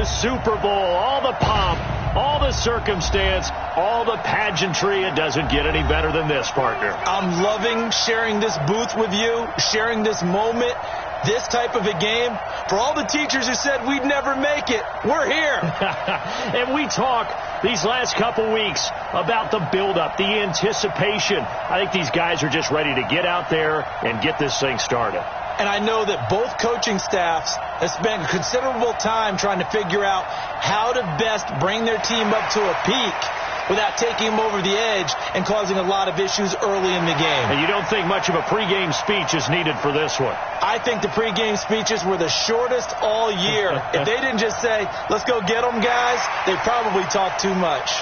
the Super Bowl, all the pomp, all the circumstance, all the pageantry. It doesn't get any better than this, partner. I'm loving sharing this booth with you, sharing this moment, this type of a game. For all the teachers who said we'd never make it, we're here. And we talk these last couple weeks about the buildup, the anticipation. I think these guys are just ready to get out there and get this thing started. And I know that both coaching staffs have spent considerable time trying to figure out how to best bring their team up to a peak without taking them over the edge and causing a lot of issues early in the game. And you don't think much of a pregame speech is needed for this one? I think the pregame speeches were the shortest all year. If they didn't just say, let's go get them, guys, they probably talked too much.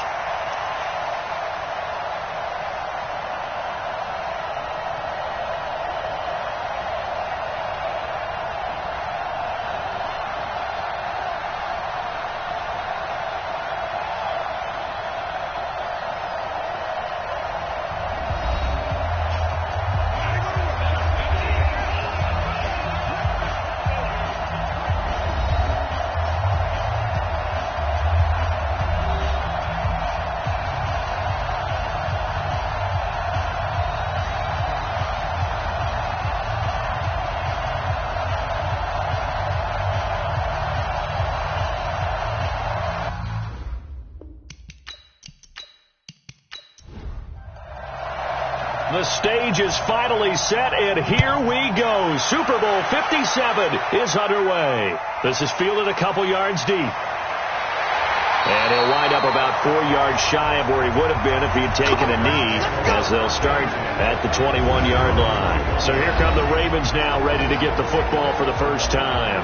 The stage is finally set, and here we go. Super Bowl 57 is underway. This is fielded a couple yards deep. And he'll wind up about 4 yards shy of where he would have been if he had taken a knee, as they'll start at the 21-yard line. So here come the Ravens now, ready to get the football for the first time.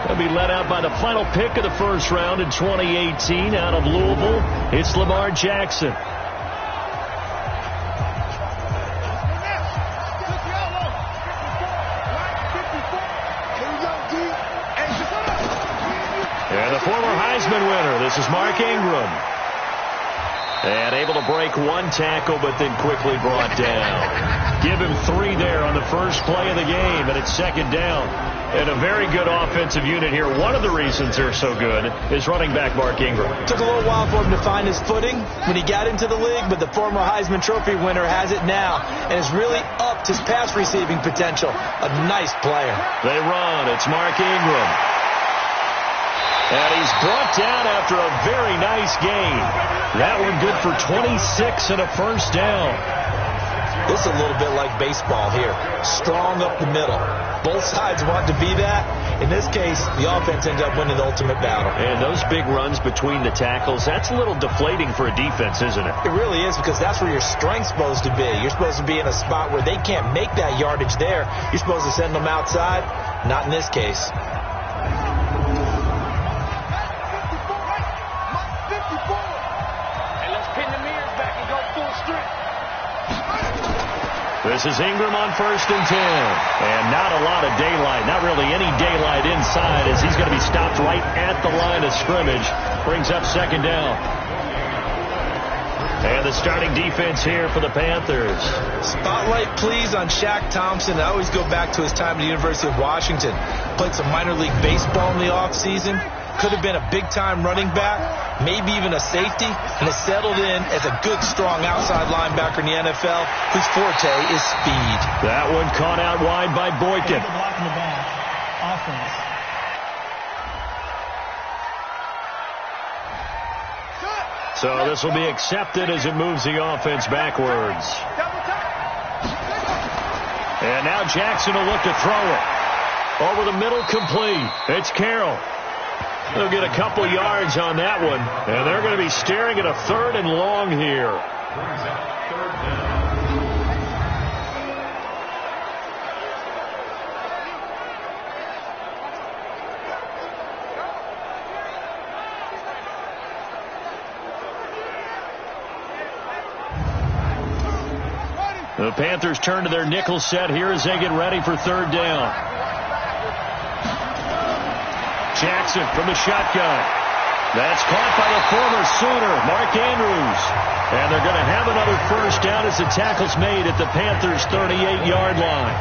They'll be led out by the final pick of the first round in 2018 out of Louisville. It's Lamar Jackson. And the former Heisman winner, this is Mark Ingram. And able to break one tackle, but then quickly brought down. Give him 3 there on the first play of the game, and it's second down. And a very good offensive unit here. One of the reasons they're so good is running back Mark Ingram. Took a little while for him to find his footing when he got into the league, but the former Heisman Trophy winner has it now and has really upped his pass receiving potential. A nice player. They run. It's Mark Ingram. And he's brought down after a very nice gain. That one good for 26 and a first down. This is a little bit like baseball here. Strong up the middle. Both sides want to be that. In this case, the offense ends up winning the ultimate battle. And those big runs between the tackles, that's a little deflating for a defense, isn't it? It really is, because that's where your strength's supposed to be. You're supposed to be in a spot where they can't make that yardage there. You're supposed to send them outside. Not in this case. This is Ingram on 1st and 10. And not a lot of daylight. Not really any daylight inside, as he's going to be stopped right at the line of scrimmage. Brings up second down. And the starting defense here for the Panthers. Spotlight, please, on Shaq Thompson. I always go back to his time at the University of Washington. Played some minor league baseball in the offseason. Could have been a big-time running back, maybe even a safety, and has settled in as a good, strong outside linebacker in the NFL whose forte is speed. That one caught out wide by Boykin. Blocking the back. Offense. So this will be accepted as it moves the offense backwards. And now Jackson will look to throw it. Over the middle, complete. It's Carroll. They'll get a couple yards on that one, and they're going to be staring at a 3rd and long here. The Panthers turn to their nickel set here as they get ready for 3rd down. Jackson from the shotgun. That's caught by the former Sooner, Mark Andrews. And they're going to have another first down as the tackle's made at the Panthers' 38-yard line.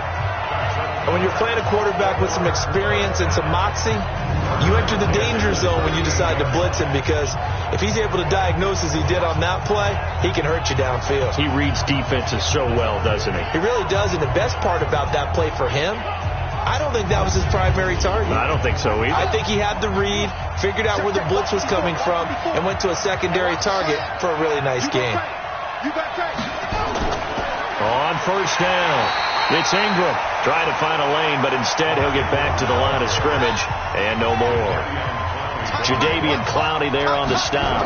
And when you're playing a quarterback with some experience and some moxie, You enter the danger zone when you decide to blitz him, because if he's able to diagnose as he did on that play, he can hurt you downfield. He reads defenses so well, doesn't he? He really does, and the best part about that play for him, I don't think that was his primary target. I don't think so either. I think he had the read, figured out where the blitz was coming from, and went to a secondary target for a really nice game. On first down, it's Ingram. Trying to find a lane, but instead he'll get back to the line of scrimmage, and no more. Jadeveon Clowney there on the stop.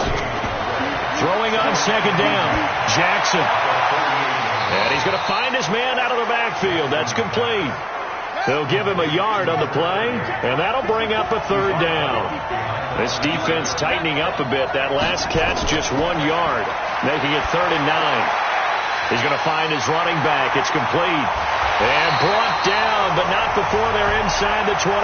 Throwing on second down, Jackson. And he's going to find his man out of the backfield. That's complete. They'll give him a yard on the play, and that'll bring up a third down. This defense tightening up a bit. That last catch, just 1 yard, making it 3rd and 9. He's going to find his running back. It's complete. And brought down, but not before they're inside the 25.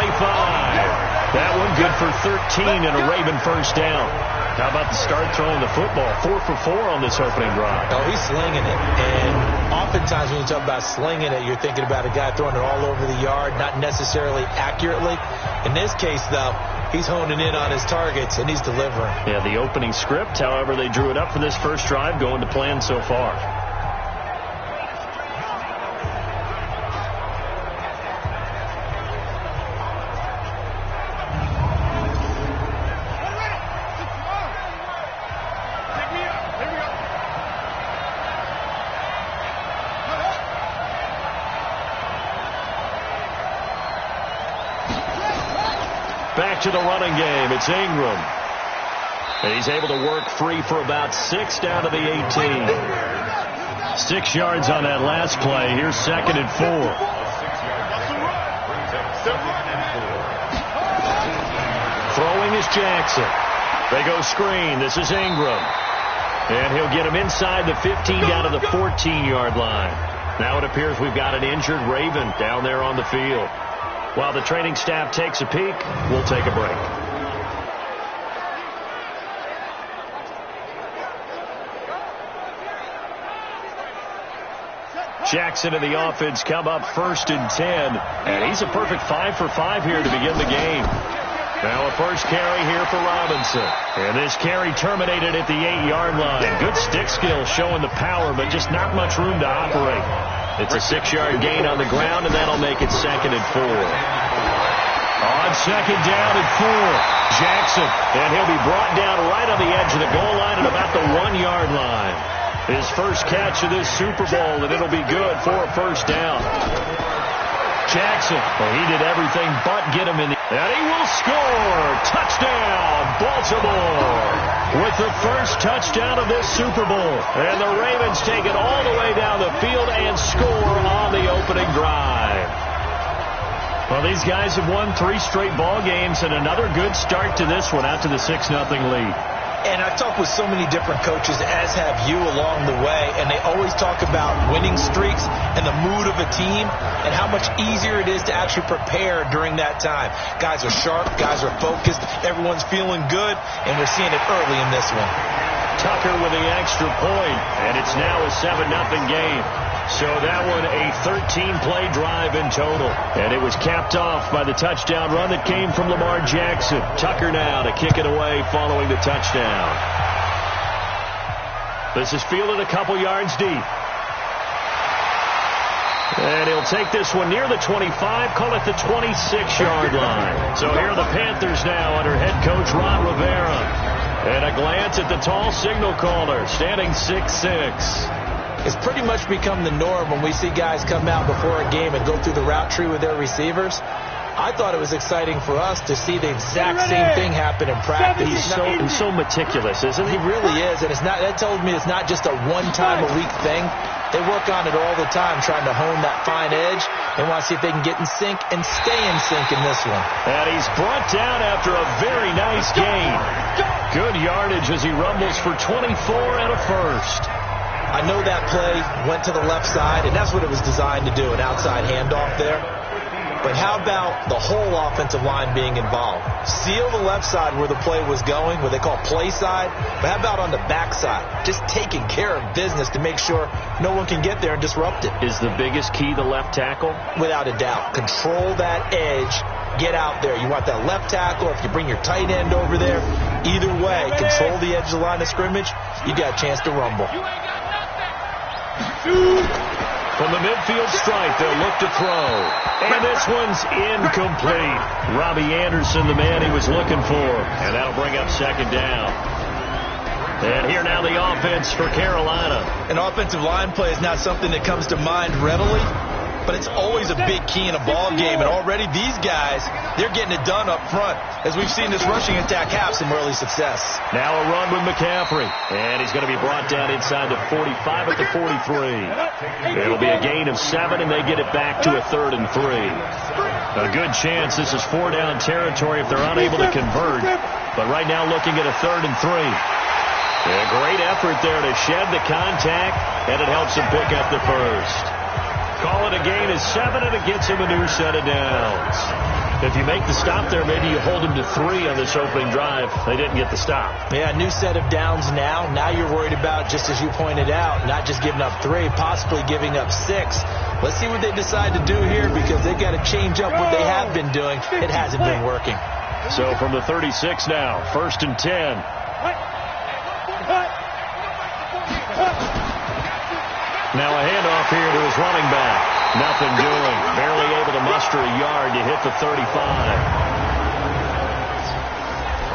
That one good for 13 and a Raven first down. How about the start throwing the football? 4 for 4 on this opening drive. Oh, he's slinging it. And oftentimes when you talk about slinging it, you're thinking about a guy throwing it all over the yard, not necessarily accurately. In this case, though, he's honing in on his targets, and he's delivering. Yeah, the opening script, however they drew it up for this first drive, going to plan so far. Back to the running game. It's Ingram. And he's able to work free for about 6 down to the 18. 6 yards on that last play. Here's 2nd and 4. Throwing is Jackson. They go screen. This is Ingram. And he'll get him inside the 15 down to the 14-yard line. Now it appears we've got an injured Raven down there on the field. While the training staff takes a peek, we'll take a break. Jackson and the offense come up 1st and 10. And he's a perfect 5 for 5 here to begin the game. Now a first carry here for Robinson. And this carry terminated at the 8-yard line. Good stick skill showing the power, but just not much room to operate. It's a 6-yard gain on the ground, and that'll make it 2nd and 4. On 2nd down and 4, Jackson. And he'll be brought down right on the edge of the goal line at about the 1-yard line. His first catch of this Super Bowl, and it'll be good for a first down. Jackson, well, he did everything but get him in the... And he will score! Touchdown, Baltimore! With the first touchdown of this Super Bowl. And the Ravens take it all the way down the field and score on the opening drive. Well, these guys have won 3 straight ball games, and another good start to this one out to the 6-0 lead. And I've talked with so many different coaches, as have you, along the way, and they always talk about winning streaks and the mood of a team and how much easier it is to actually prepare during that time. Guys are sharp, guys are focused, everyone's feeling good, and we're seeing it early in this one. Tucker with the extra point, and it's now a 7-0 game. So that one a 13-play drive in total. And it was capped off by the touchdown run that came from Lamar Jackson. Tucker now to kick it away following the touchdown. This is fielded a couple yards deep. And he'll take this one near the 25, call it the 26-yard line. So here are the Panthers now under head coach Ron Rivera. And a glance at the tall signal caller, standing 6'6". It's pretty much become the norm when we see guys come out before a game and go through the route tree with their receivers. I thought it was exciting for us to see the exact same thing happen in practice. He's so meticulous, isn't he? He really is, and that tells me it's not just a one-time-a-week thing. They work on it all the time, trying to hone that fine edge. They want to see if they can get in sync and stay in sync in this one. And he's brought down after a very nice gain. Good yardage as he rumbles for 24 and a first. I know that play went to the left side, and that's what it was designed to do, an outside handoff there. But how about the whole offensive line being involved? Seal the left side where the play was going, what they call play side. But how about on the back side? Just taking care of business to make sure no one can get there and disrupt it. Is the biggest key the left tackle? Without a doubt. Control that edge get out there. You want that left tackle, if you bring your tight end over there. Either way, control the edge of the line of scrimmage, you got a chance to rumble. From the midfield stripe, they'll look to throw. And this one's incomplete. Robbie Anderson, the man he was looking for. And that'll bring up second down. And here now the offense for Carolina. An offensive line play is not something that comes to mind readily, but it's always a big key in a ball game. And already these guys, they're getting it done up front. As we've seen this rushing attack have some early success. Now a run with McCaffrey. And he's going to be brought down inside the 45 at the 43. It'll be a gain of 7, and they get it back to a 3rd and 3. A good chance this is 4-down territory if they're unable to convert. But right now looking at a 3rd and 3. A great effort there to shed the contact, and it helps them pick up the first. Call it a gain of 7, and it gets him a new set of downs. If you make the stop there, maybe you hold him to 3 on this opening drive. They didn't get the stop. Yeah, new set of downs now. Now you're worried about, just as you pointed out, not just giving up 3, possibly giving up 6. Let's see what they decide to do here, because they've got to change up what they have been doing. It hasn't been working. So from the 36 now, 1st and 10. Now a handoff here to his running back. Nothing doing. Barely able to muster a yard to hit the 35.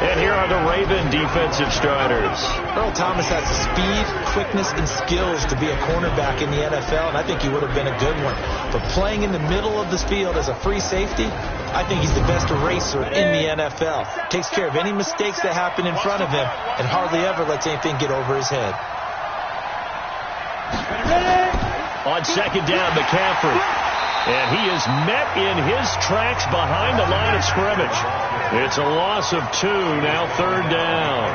And here are the Raven defensive starters. Earl Thomas has the speed, quickness, and skills to be a cornerback in the NFL, and I think he would have been a good one. But playing in the middle of this field as a free safety, I think he's the best eraser in the NFL. Takes care of any mistakes that happen in front of him and hardly ever lets anything get over his head. On second down, McCaffrey. And he is met in his tracks behind the line of scrimmage. It's a loss of 2, now 3rd down.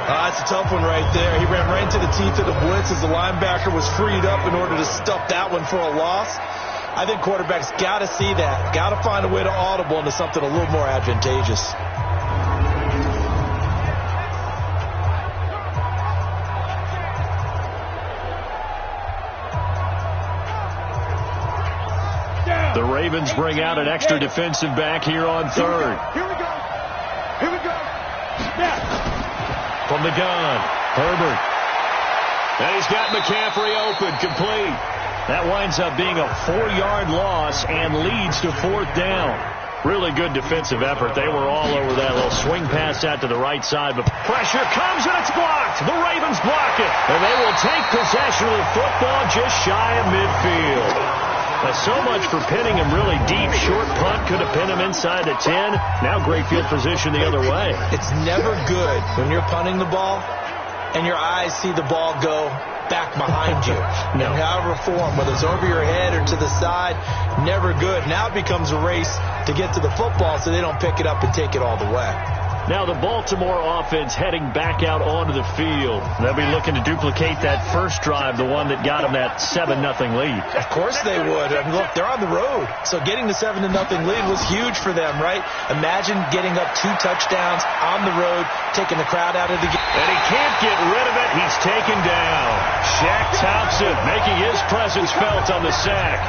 That's a tough one right there. He ran right into the teeth of the blitz as the linebacker was freed up in order to stuff that one for a loss. I think quarterbacks got to see that. Got to find a way to audible into something a little more advantageous. The Ravens bring out an extra defensive back here on 3rd. Here we go. Here we go. Snap. From the gun, Herbert. And he's got McCaffrey open, complete. That winds up being a 4-yard loss and leads to 4th down. Really good defensive effort. They were all over that little swing pass out to the right side, but pressure comes and it's blocked. The Ravens block it, and they will take possession of the football just shy of midfield. So much for pinning him really deep. Short punt could have pinned him inside the 10. Now great field position the other way. It's never good when you're punting the ball and your eyes see the ball go back behind you. No. In however form, whether it's over your head or to the side, never good. Now it becomes a race to get to the football so they don't pick it up and take it all the way. Now the Baltimore offense heading back out onto the field. They'll be looking to duplicate that first drive, the one that got them that 7-0 lead. Of course they would. I mean, look, they're on the road. So getting the 7-0 lead was huge for them, right? Imagine getting up 2 touchdowns on the road, taking the crowd out of the game. And he can't get rid of it. He's taken down. Shaq Thompson making his presence felt on the sack.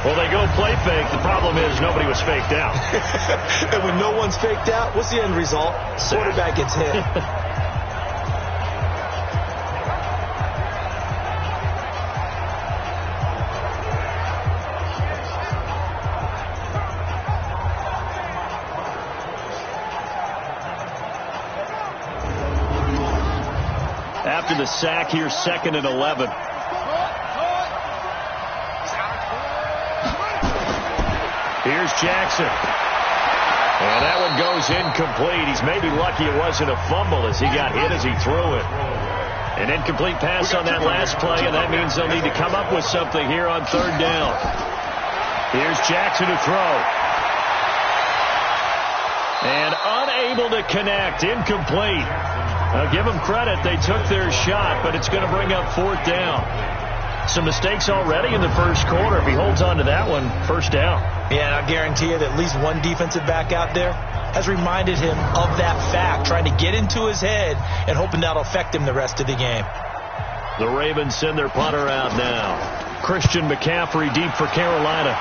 Well, they go play fake. The problem is nobody was faked out. And when no one's faked out, what's the end result? Quarterback gets hit. After the sack here, 2nd and 11. Here's Jackson. And that one goes incomplete. He's maybe lucky it wasn't a fumble as he got hit as he threw it. An incomplete pass on that last play, and that means they'll need to come up with something here on 3rd down. Here's Jackson to throw. And unable to connect. Incomplete. Now give them credit. They took their shot, but it's going to bring up 4th down. Some mistakes already in the first quarter. If he holds on to that one, 1st down. Yeah, and I guarantee you that at least one defensive back out there has reminded him of that fact, trying to get into his head and hoping that'll affect him the rest of the game. The Ravens send their punter out now. Christian McCaffrey deep for Carolina.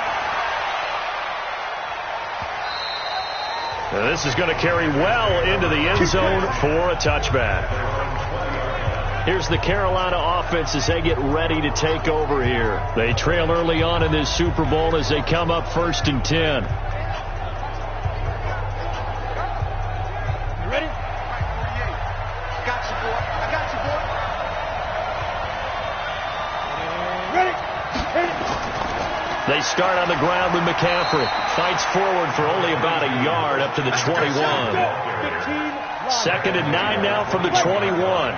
This is going to carry well into the end zone for a touchback. Here's the Carolina offense as they get ready to take over here. They trail early on in this Super Bowl as they come up 1st and 10. You ready? Got you, boy. I got you, boy. Ready? They start on the ground with McCaffrey. Fights forward for only about a yard up to the 21. 2nd and 9 now from the 21.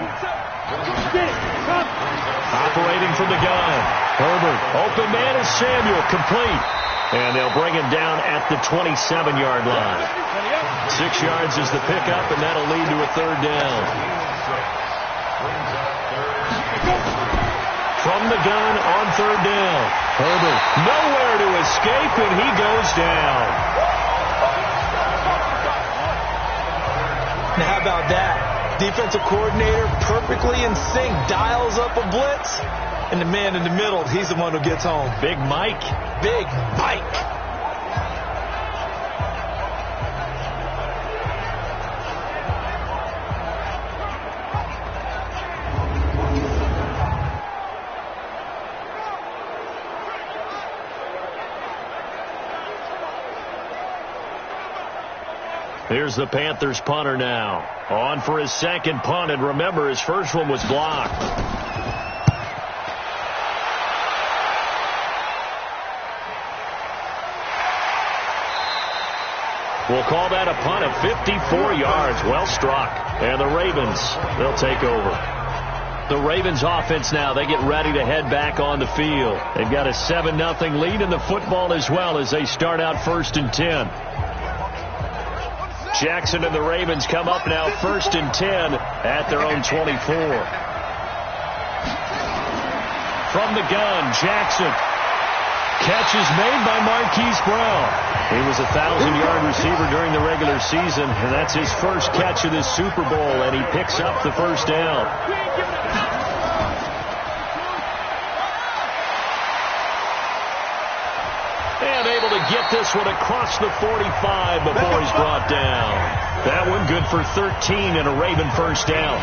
Operating from the gun. Herbert. Open man is Samuel. Complete. And they'll bring him down at the 27-yard line. 6 yards is the pickup, and that'll lead to a 3rd down. From the gun on 3rd down. Herbert nowhere to escape, and he goes down. Now how about that? Defensive coordinator perfectly in sync, dials up a blitz, and the man in the middle, he's the one who gets home. Big Mike. Big Mike. Here's the Panthers punter now. On for his 2nd punt, and remember, his first one was blocked. We'll call that a punt of 54 yards. Well struck. And the Ravens, they'll take over. The Ravens offense now, they get ready to head back on the field. They've got a 7-0 lead in the football as well as they start out 1st and 10. Jackson and the Ravens come up now 1st and 10 at their own 24. From the gun, Jackson. Catch is made by Marquise Brown. He was a 1,000-yard receiver during the regular season, and that's his first catch of this Super Bowl, and he picks up the 1st down. And able to get this one across the 45 before he's brought down. That one good for 13 and a Raven 1st down.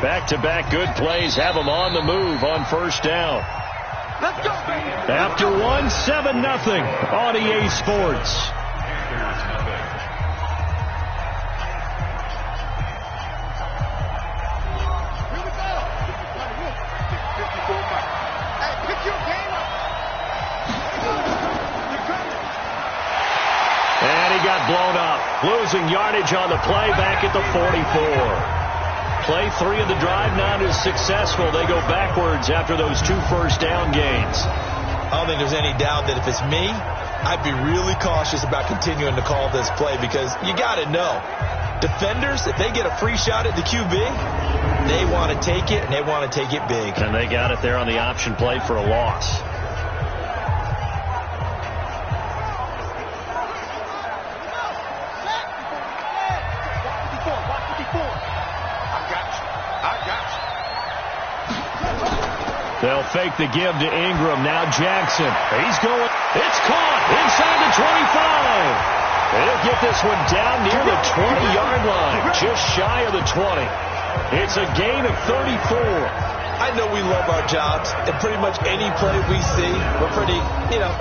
Back-to-back good plays have them on the move on 1st down. Let's go, baby. After one, 7-0 on EA Sports. Here we go. Hey, pick your game up. And he got blown up. Losing yardage on the play back at the 44. Play 3 of the drive not as successful. They go backwards after those 2 first down gains. I don't think there's any doubt that if it's me, I'd be really cautious about continuing to call this play because you got to know, defenders, if they get a free shot at the QB, they want to take it, and they want to take it big. And they got it there on the option play for a loss. They'll fake the give to Ingram. Now Jackson. He's going. It's caught inside the 25. They'll get this one down near the 20-yard line. Just shy of the 20. It's a gain of 34. I know we love our jobs, and pretty much any play we see, we're pretty,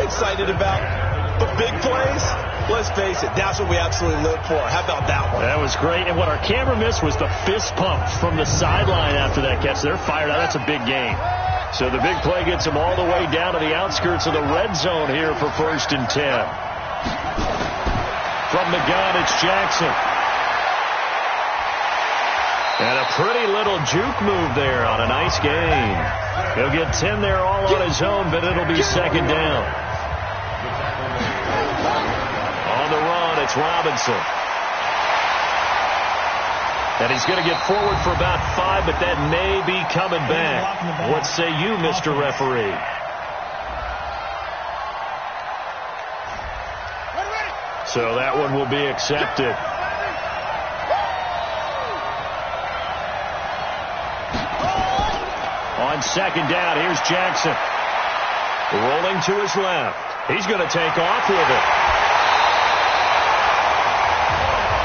excited about. But big plays, let's face it, that's what we absolutely live for. How about that one? That was great. And what our camera missed was the fist pump from the sideline after that catch. They're fired out. That's a big gain. So the big play gets them all the way down to the outskirts of the red zone here for 1st and 10. From the gun, it's Jackson. And a pretty little juke move there on a nice gain. He'll get 10 there all on his own, but it'll be 2nd down. On the run, it's Robinson. And he's going to get forward for about 5, but that may be coming back. What say you, Mr. Referee? So that one will be accepted. On second down, here's Jackson. Rolling to his left. He's going to take off with it.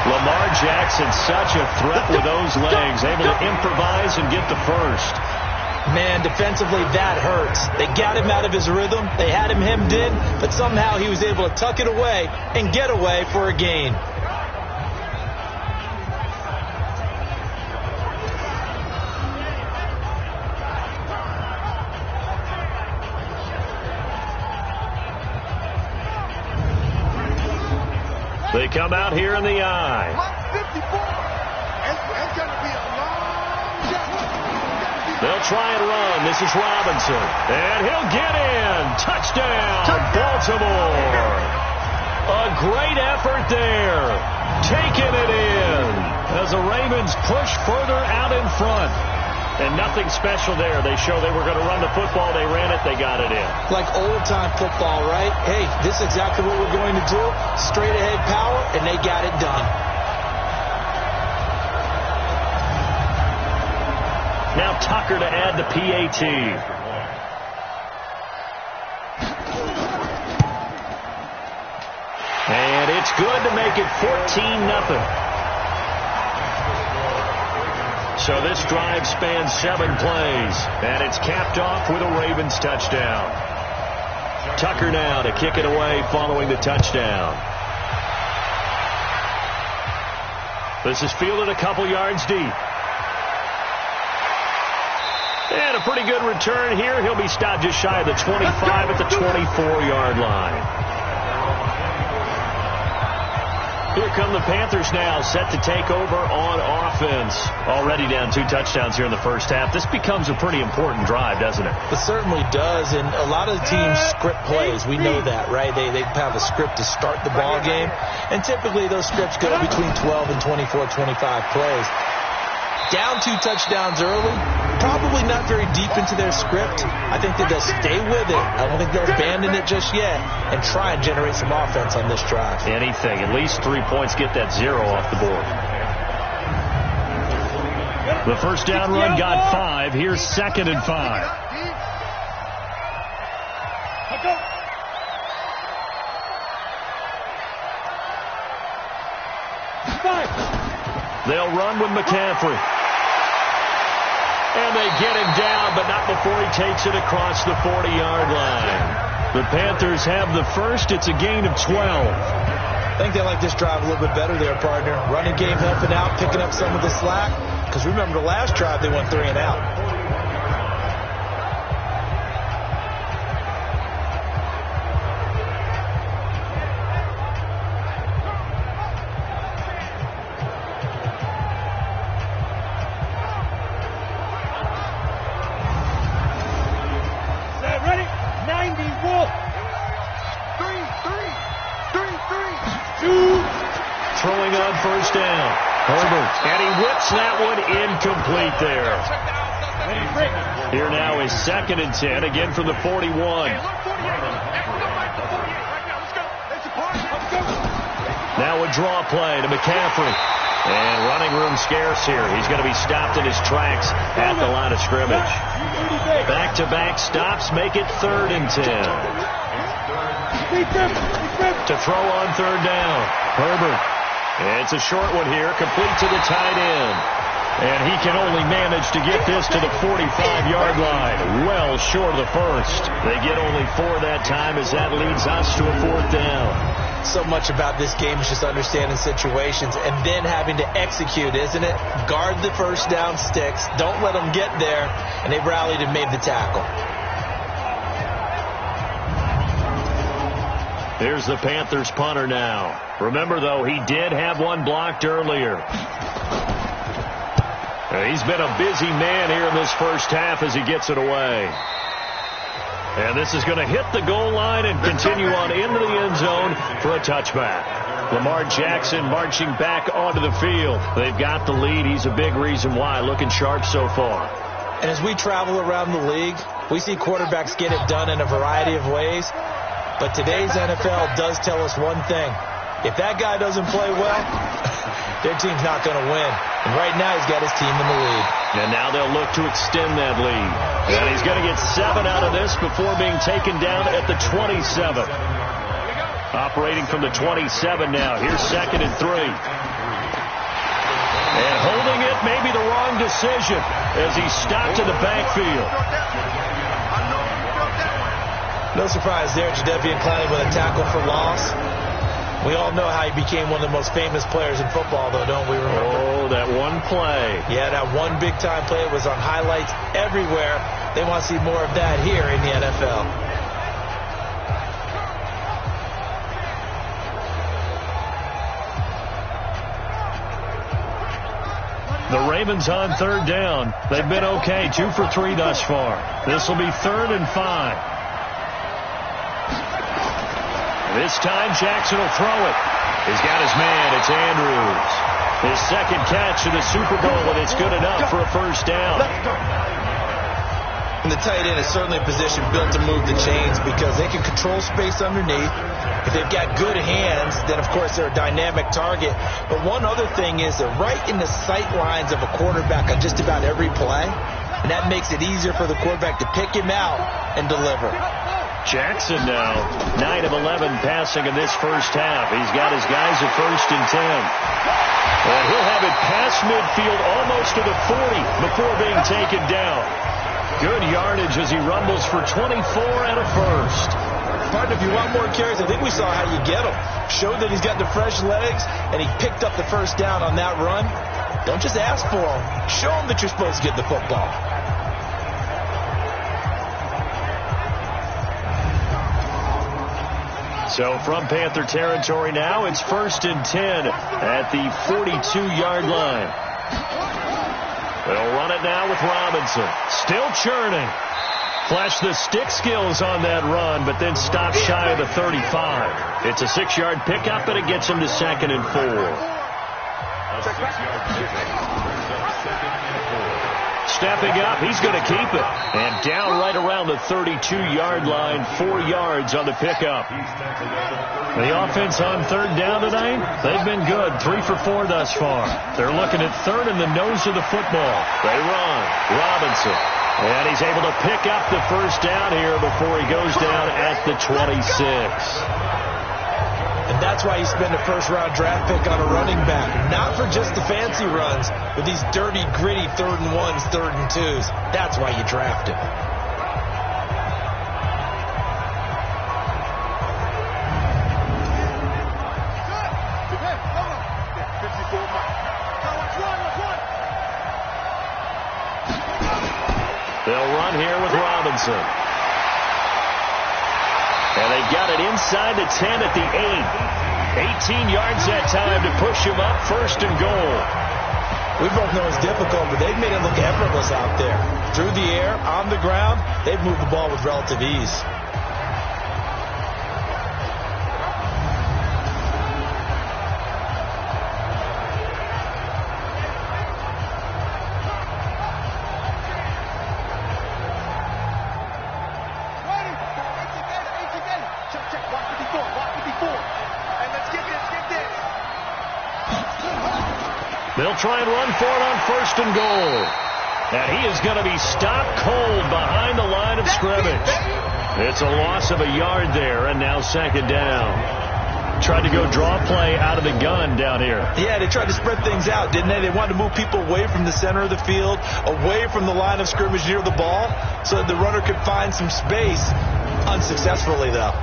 Lamar Jackson, such a threat with those legs, able to improvise and get the first. Man, defensively, that hurts. They got him out of his rhythm. They had him hemmed in, but somehow he was able to tuck it away and get away for a gain. They come out here in the eye. They'll try and run. This is Robinson. And he'll get in. Touchdown, Baltimore. A great effort there. Taking it in as the Ravens push further out in front. And nothing special there. They show they were going to run the football. They ran it. They got it in. Like old-time football, right? Hey, this is exactly what we're going to do. Straight-ahead power, and they got it done. Now Tucker to add the PAT. And it's good to make it 14-0. So this drive spans 7 plays, and it's capped off with a Ravens touchdown. Tucker now to kick it away following the touchdown. This is fielded a couple yards deep. And a pretty good return here. He'll be stopped just shy of the 25 at the 24-yard line. Here come the Panthers now, set to take over on offense. Already down 2 touchdowns here in the first half. This becomes a pretty important drive, doesn't it? It certainly does, and a lot of the teams script plays. We know that, right? They have a script to start the ball game, and typically those scripts go between 12 and 24, 25 plays. Down 2 touchdowns early, probably not very deep into their script. I think that they'll stay with it. I don't think they'll abandon it just yet and try and generate some offense on this drive. Anything. At least 3 points, get that 0 off the board. The first down run got 5. Here's 2nd and 5. They'll run with McCaffrey. And they get him down, but not before he takes it across the 40-yard line. The Panthers have the first. It's a gain of 12. I think they like this drive a little bit better there, partner. Running game helping out, picking up some of the slack. Because remember, the last drive, they went 3 and out. Throwing on first down. Herbert. And he whips that one incomplete there. Here now is 2nd and 10, again from the 41. Now a draw play to McCaffrey. And running room scarce here. He's going to be stopped in his tracks at the line of scrimmage. Back-to-back stops make it 3rd and 10. To throw on 3rd down. Herbert. It's a short one here, complete to the tight end. And he can only manage to get this to the 45-yard line, well short of the first. They get only 4 that time as that leads us to a 4th down. So much about this game is just understanding situations and then having to execute, isn't it? Guard the first down sticks. Don't let them get there. And they rallied and made the tackle. Here's the Panthers punter now. Remember, though, he did have one blocked earlier. He's been a busy man here in this first half as he gets it away. And this is going to hit the goal line and continue on into the end zone for a touchback. Lamar Jackson marching back onto the field. They've got the lead. He's a big reason why. Looking sharp so far. And as we travel around the league, we see quarterbacks get it done in a variety of ways. But today's NFL does tell us one thing. If that guy doesn't play well, their team's not going to win. And right now he's got his team in the lead. And now they'll look to extend that lead. And he's going to get 7 out of this before being taken down at the 27. Operating from the 27 now. Here's 2nd and 3. And holding it may be the wrong decision as he stopped in the backfield. No surprise there, Jadeveon Clowney with a tackle for loss. We all know how he became one of the most famous players in football, though, don't we remember? Oh, that one play. Yeah, that one big-time play was on highlights everywhere. They want to see more of that here in the NFL. The Ravens on 3rd down. They've been okay, 2 for 3 thus far. This will be 3rd and 5. This time Jackson will throw it. He's got his man. It's Andrews. His 2nd catch in the Super Bowl, and it's good enough for a first down. And the tight end is certainly a position built to move the chains because they can control space underneath. If they've got good hands, then, of course, they're a dynamic target. But one other thing is they're right in the sight lines of a quarterback on just about every play, and that makes it easier for the quarterback to pick him out and deliver. Jackson now, 9 of 11 passing in this first half. He's got his guys at 1st and 10. And he'll have it past midfield almost to the 40 before being taken down. Good yardage as he rumbles for 24 and a first. Partner, if you want more carries, I think we saw how you get him. Showed that he's got the fresh legs, and he picked up the first down on that run. Don't just ask for him. Show him that you're supposed to get the football. So from Panther territory now, it's 1st and 10 at the 42-yard line. They'll run it now with Robinson. Still churning. Flashed the stick skills on that run, but then stopped shy of the 35. It's a 6-yard pickup, and it gets him to 2nd and 4. Stepping up, he's going to keep it. And down right around the 32-yard line, 4 yards on the pickup. The offense on 3rd down tonight, they've been good, 3 for 4 thus far. They're looking at 3rd in the nose of the football. They run. Robinson. And he's able to pick up the first down here before he goes down at the 26. And that's why you spend a first-round draft pick on a running back. Not for just the fancy runs, but these dirty, gritty 3rd and 1s, 3rd and 2s. That's why you draft him. They'll run here with Robinson. And they got it inside the 10 at the 8. 18 yards that time to push him up, 1st and goal. We both know it's difficult, but they've made it look effortless out there. Through the air, on the ground, they've moved the ball with relative ease. They'll try and run for it on 1st and goal. And he is going to be stopped cold behind the line of scrimmage. It's a loss of a yard there, and now 2nd down. Tried to go draw play out of the gun down here. Yeah, they tried to spread things out, didn't they? They wanted to move people away from the center of the field, away from the line of scrimmage near the ball, so that the runner could find some space. Unsuccessfully, though.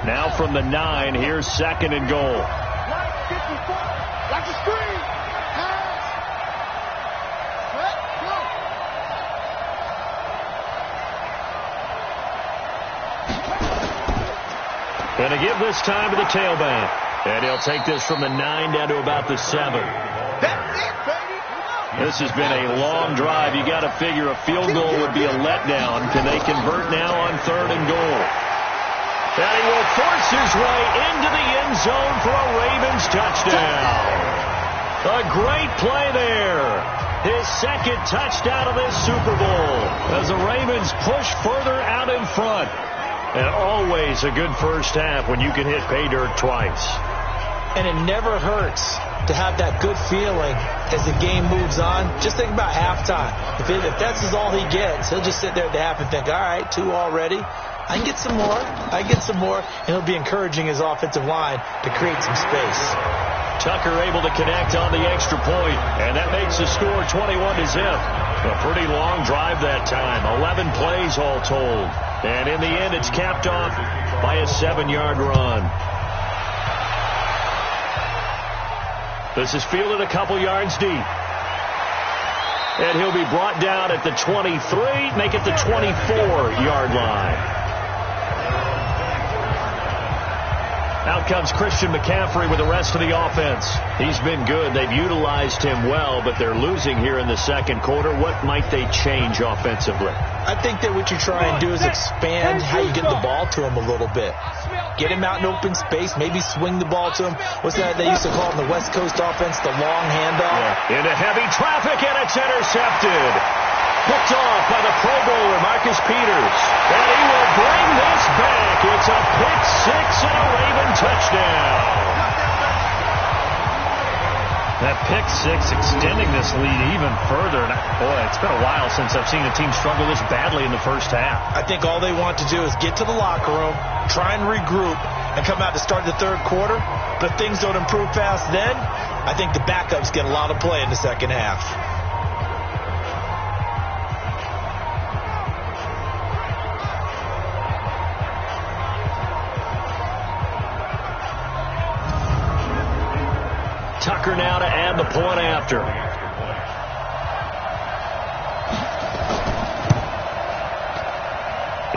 Now from the 9, here's 2nd and goal. Like a screen. Going to give this time to the tailback. And he'll take this from the 9 down to about the 7. That's it, baby. This has been a long drive. You got to figure a field goal would be a letdown. Can they convert now on 3rd and goal? And he will force his way into the end zone for a Ravens touchdown. A great play there. His second touchdown of this Super Bowl as the Ravens push further out in front. And always a good first half when you can hit pay dirt twice. And it never hurts to have that good feeling as the game moves on. Just think about halftime. If that's all he gets, he'll just sit there at the half and think, all right, 2 already. I can get some more. I get some more. And he'll be encouraging his offensive line to create some space. Tucker able to connect on the extra point, and that makes the score 21-0. A pretty long drive that time. 11 plays all told. And in the end, it's capped off by a 7-yard run. This is fielded a couple yards deep. And he'll be brought down at the 23, make it the 24-yard line. Out comes Christian McCaffrey with the rest of the offense. He's been good. They've utilized him well, but they're losing here in the second quarter. What might they change offensively? I think that what you try and do is expand how you get the ball to him a little bit. Get him out in open space, maybe swing the ball to him. What's that they used to call in the West Coast offense, the long handoff? Yeah. Into heavy traffic, and it's intercepted. Picked off by the Pro Bowler, Marcus Peters. And he will bring this back. It's a pick 6 and a Raven touchdown. That pick 6 extending this lead even further. Boy, it's been a while since I've seen a team struggle this badly in the first half. I think all they want to do is get to the locker room, try and regroup, and come out to start the third quarter. But if things don't improve fast then, I think the backups get a lot of play in the second half. Tucker now to add the point after.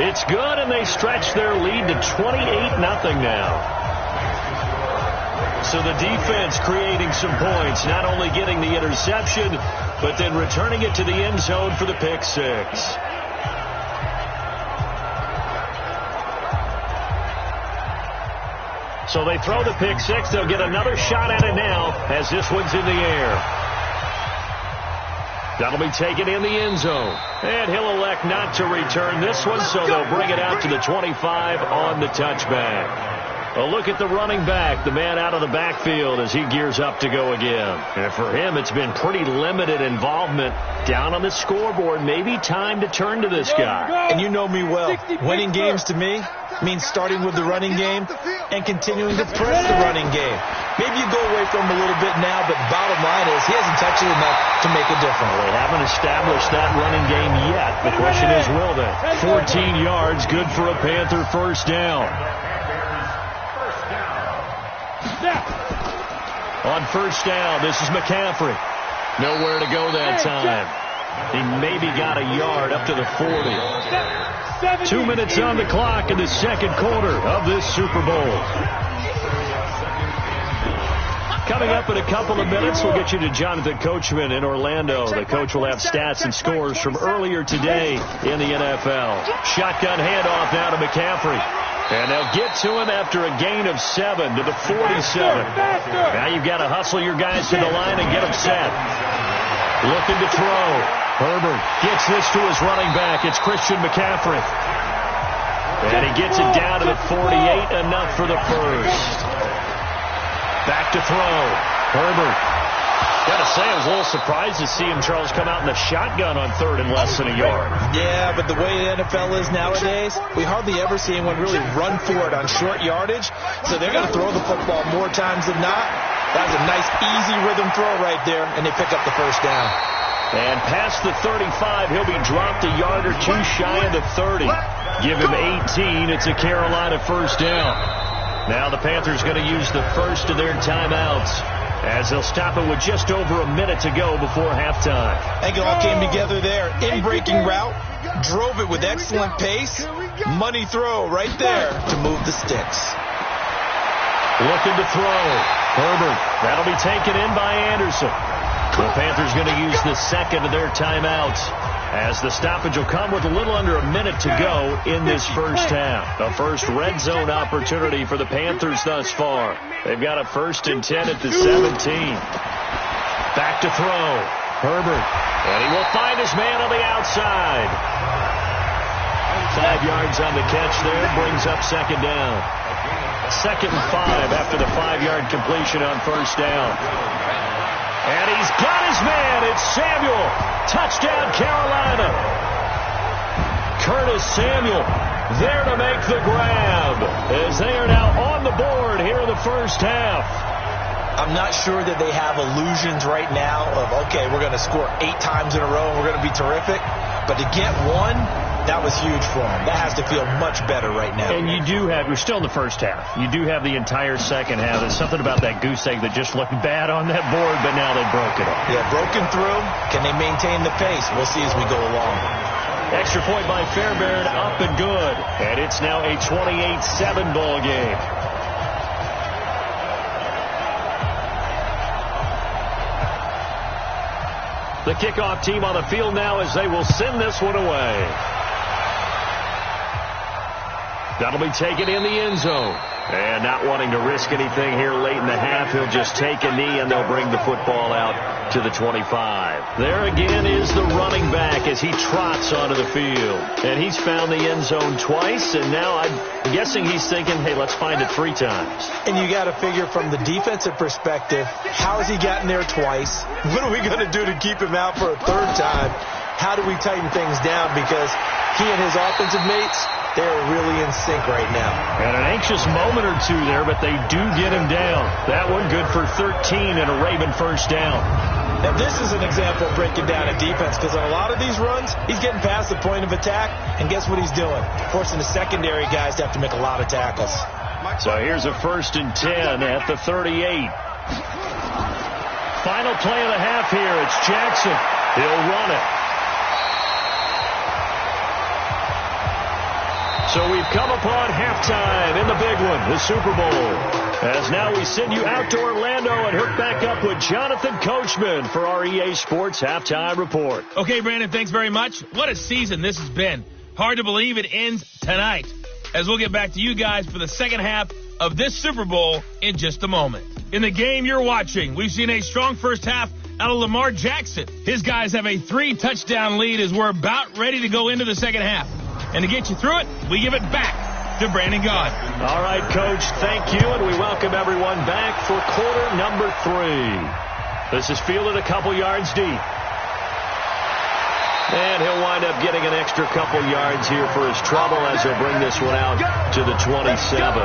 It's good, and they stretch their lead to 28-0 now. So the defense creating some points, not only getting the interception, but then returning it to the end zone for the pick 6. So they throw the pick 6. They'll get another shot at it now as this one's in the air. That'll be taken in the end zone. And he'll elect not to return this one, so they'll bring it out to the 25 on the touchback. A look at the running back, the man out of the backfield as he gears up to go again. And for him, it's been pretty limited involvement down on the scoreboard. Maybe time to turn to this guy. And you know me well. Winning games to me means starting with the running game and continuing to press the running game. Maybe you go away from him a little bit now, but the bottom line is he hasn't touched it enough to make a difference. Well, they haven't established that running game yet. The question is, will they? 14 yards, good for a Panther first down. On first down, this is McCaffrey. Nowhere to go that time. He maybe got a yard up to the 40. 2 minutes on the clock in the second quarter of this Super Bowl. Coming up in a couple of minutes, we'll get you to Jonathan Coachman in Orlando. The coach will have stats and scores from earlier today in the NFL. Shotgun handoff now to McCaffrey. And they'll get to him after a gain of 7 to the 47. Now you've got to hustle your guys to the line and get them set. Looking to throw. Herbert gets this to his running back. It's Christian McCaffrey. And he gets it down to the 48, enough for the first. Back to throw. Herbert. Got to say, I was a little surprised to see him, Charles, come out in the shotgun on third and less than a yard. Yeah, but the way the NFL is nowadays, we hardly ever see anyone really run for it on short yardage. So they're going to throw the football more times than not. That was a nice, easy rhythm throw right there, and they pick up the first down. And past the 35, he'll be dropped a yard or two shy of the 30. Give him 18. It's a Carolina first down. Now the Panthers going to use the first of their timeouts, as they'll stop it with just over a minute to go before halftime. I think it all came together there. In-breaking route, drove it with excellent pace. Money throw right there to move the sticks. Looking to throw. Herbert. That'll be taken in by Anderson. The Panthers going to use the second of their timeouts, as the stoppage will come with a little under a minute to go in this first half. The first red zone opportunity for the Panthers thus far. They've got a 1st and 10 at the 17. Back to throw. Herbert. And he will find his man on the outside. 5 yards on the catch there. Brings up second down. 2nd and 5 after the 5-yard completion on first down. And he's got his man. It's Samuel. Touchdown, Carolina. Curtis Samuel there to make the grab, as they are now on the board here in the first half. I'm not sure that they have illusions right now of, okay, we're going to score 8 times in a row and we're going to be terrific. But to get one, that was huge for them. That has to feel much better right now. And you do have, you're still in the first half. You do have the entire second half. There's something about that goose egg that just looked bad on that board, but now they broke it up. Yeah, broken through. Can they maintain the pace? We'll see as we go along. Extra point by Fairbairn, up and good. And it's now a 28-7 ball game. The kickoff team on the field now as they will send this one away. That'll be taken in the end zone. And not wanting to risk anything here late in the half, he'll just take a knee and they'll bring the football out to the 25. There again is the running back as he trots onto the field. And he's found the end zone twice, and now I'm guessing he's thinking, hey, let's find it 3 times. And you got to figure from the defensive perspective, how has he gotten there twice? What are we going to do to keep him out for a 3rd time? How do we tighten things down? Because he and his offensive mates, they are really in sync right now. And an anxious moment or two there, but they do get him down. That one good for 13 and a Raven first down. Now, this is an example of breaking down a defense, because on a lot of these runs, he's getting past the point of attack, and guess what he's doing? Forcing the secondary guys to have to make a lot of tackles. So here's a 1st and 10 at the 38. Final play of the half here. It's Jackson. He'll run it. So we've come upon halftime in the big one, the Super Bowl. As now we send you out to Orlando and hook back up with Jonathan Coachman for our EA Sports Halftime Report. Okay, Brandon, thanks very much. What a season this has been. Hard to believe it ends tonight, as we'll get back to you guys for the second half of this Super Bowl in just a moment. In the game you're watching, we've seen a strong first half out of Lamar Jackson. His guys have a 3-touchdown lead as we're about ready to go into the second half. And to get you through it, we give it back to Brandon Gaud. All right, Coach, thank you, and we welcome everyone back for quarter number 3. This is fielded a couple yards deep. And he'll wind up getting an extra couple yards here for his trouble as he'll bring this one out to the 27.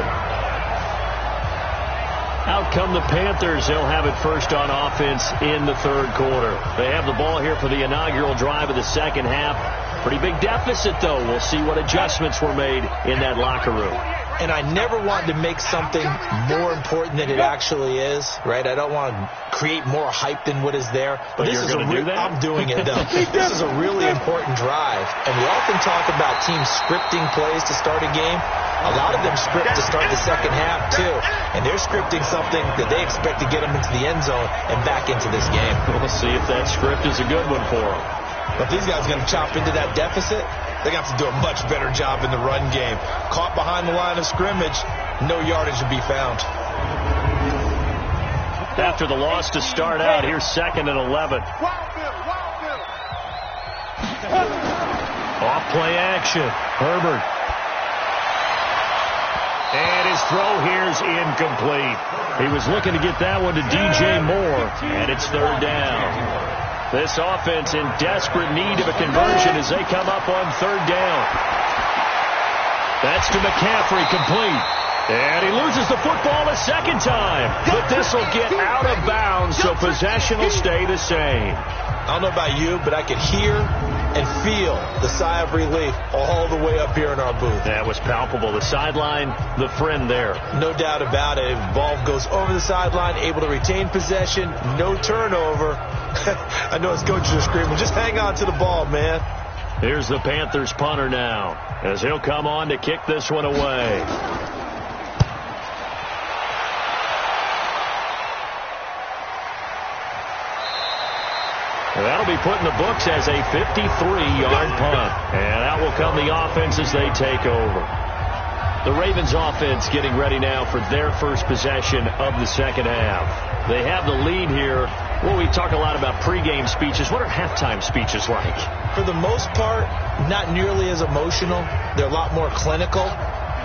Out come the Panthers. They'll have it first on offense in the 3rd quarter. They have the ball here for the inaugural drive of the second half. Pretty big deficit, though. We'll see what adjustments were made in that locker room. And I never want to make something more important than it actually is, right? I don't want to create more hype than what is there. But this is going to do that? I'm doing it, though. This is a really important drive. And we often talk about teams scripting plays to start a game. A lot of them script to start the second half, too. And they're scripting something that they expect to get them into the end zone and back into this game. We'll see if that script is a good one for them. But these guys are going to chop into that deficit. They're going to have to do a much better job in the run game. Caught behind the line of scrimmage, no yardage to be found. After the loss to start out, here's 2nd and 11. Off play action. Herbert. And his throw here's incomplete. He was looking to get that one to DJ Moore, and it's 3rd down. This offense in desperate need of a conversion as they come up on 3rd down. That's to McCaffrey, complete. And he loses the football a second time. But this will get out of bounds, so possession will stay the same. I don't know about you, but I could hear and feel the sigh of relief all the way up here in our booth. That was palpable. The sideline, the friend there. No doubt about it. Ball goes over the sideline, able to retain possession, no turnover. I know his coaches are screaming, just hang on to the ball, man. Here's the Panthers punter now, as he'll come on to kick this one away. That'll be put in the books as a 53-yard punt. And out will come the offense as they take over. The Ravens offense getting ready now for their first possession of the second half. They have the lead here. Well, we talk a lot about pregame speeches. What are halftime speeches like? For the most part, not nearly as emotional. They're a lot more clinical.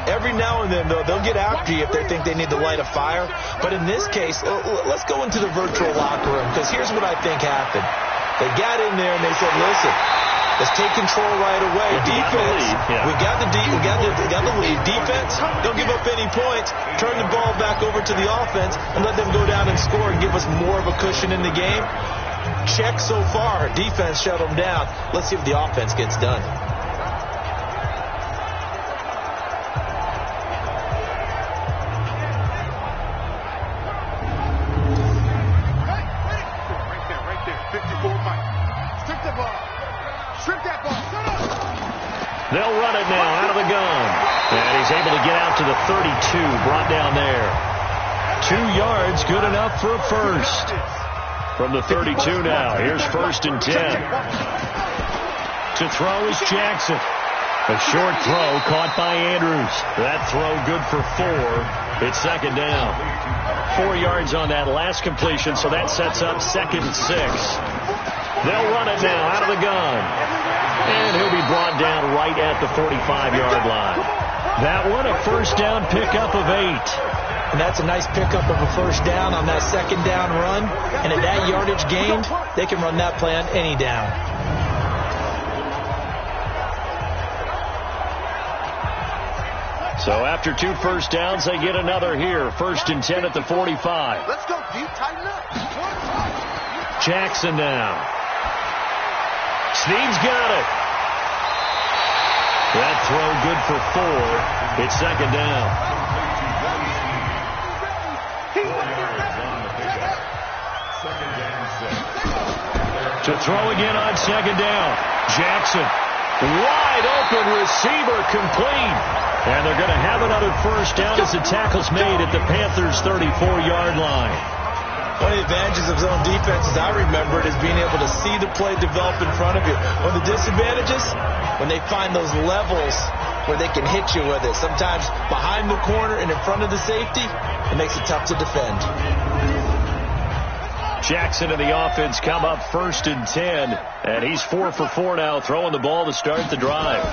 Every now and then, though, they'll get after you if they think they need to light a fire. But in this case, let's go into the virtual locker room, because here's what I think happened. They got in there and they said, listen, let's take control right away. Defense, we got the lead. Defense, don't give up any points. Turn the ball back over to the offense and let them go down and score and give us more of a cushion in the game. Check so far. Defense shut them down. Let's see if the offense gets done. They'll run it now out of the gun. And he's able to get out to the 32, brought down there. 2 yards, good enough for a first. From the 32 now, here's 1st and 10. To throw is Jackson. A short throw caught by Andrews. That throw good for 4. It's 2nd down. 4 yards on that last completion, so that sets up 2nd and 6. They'll run it now out of the gun. And he'll be brought down right at the 45-yard line. That one a first down pickup of 8. And that's a nice pickup of a first down on that 2nd down run. And at that yardage gained, they can run that play on any down. So after 2 first downs, they get another here. 1st and 10 at the 45. Let's go deep, tighten up. Jackson now. Snead's got it. That throw good for 4. It's 2nd down. To throw again on 2nd down. Jackson. Wide open receiver complete. And they're going to have another first down as the tackle's made at the Panthers' 34-yard line. One of the advantages of zone defense, as I remember it, is being able to see the play develop in front of you. One of the disadvantages, when they find those levels where they can hit you with it. Sometimes behind the corner and in front of the safety, it makes it tough to defend. Jackson and the offense come up 1st and 10, and he's 4 for 4 now, throwing the ball to start the drive.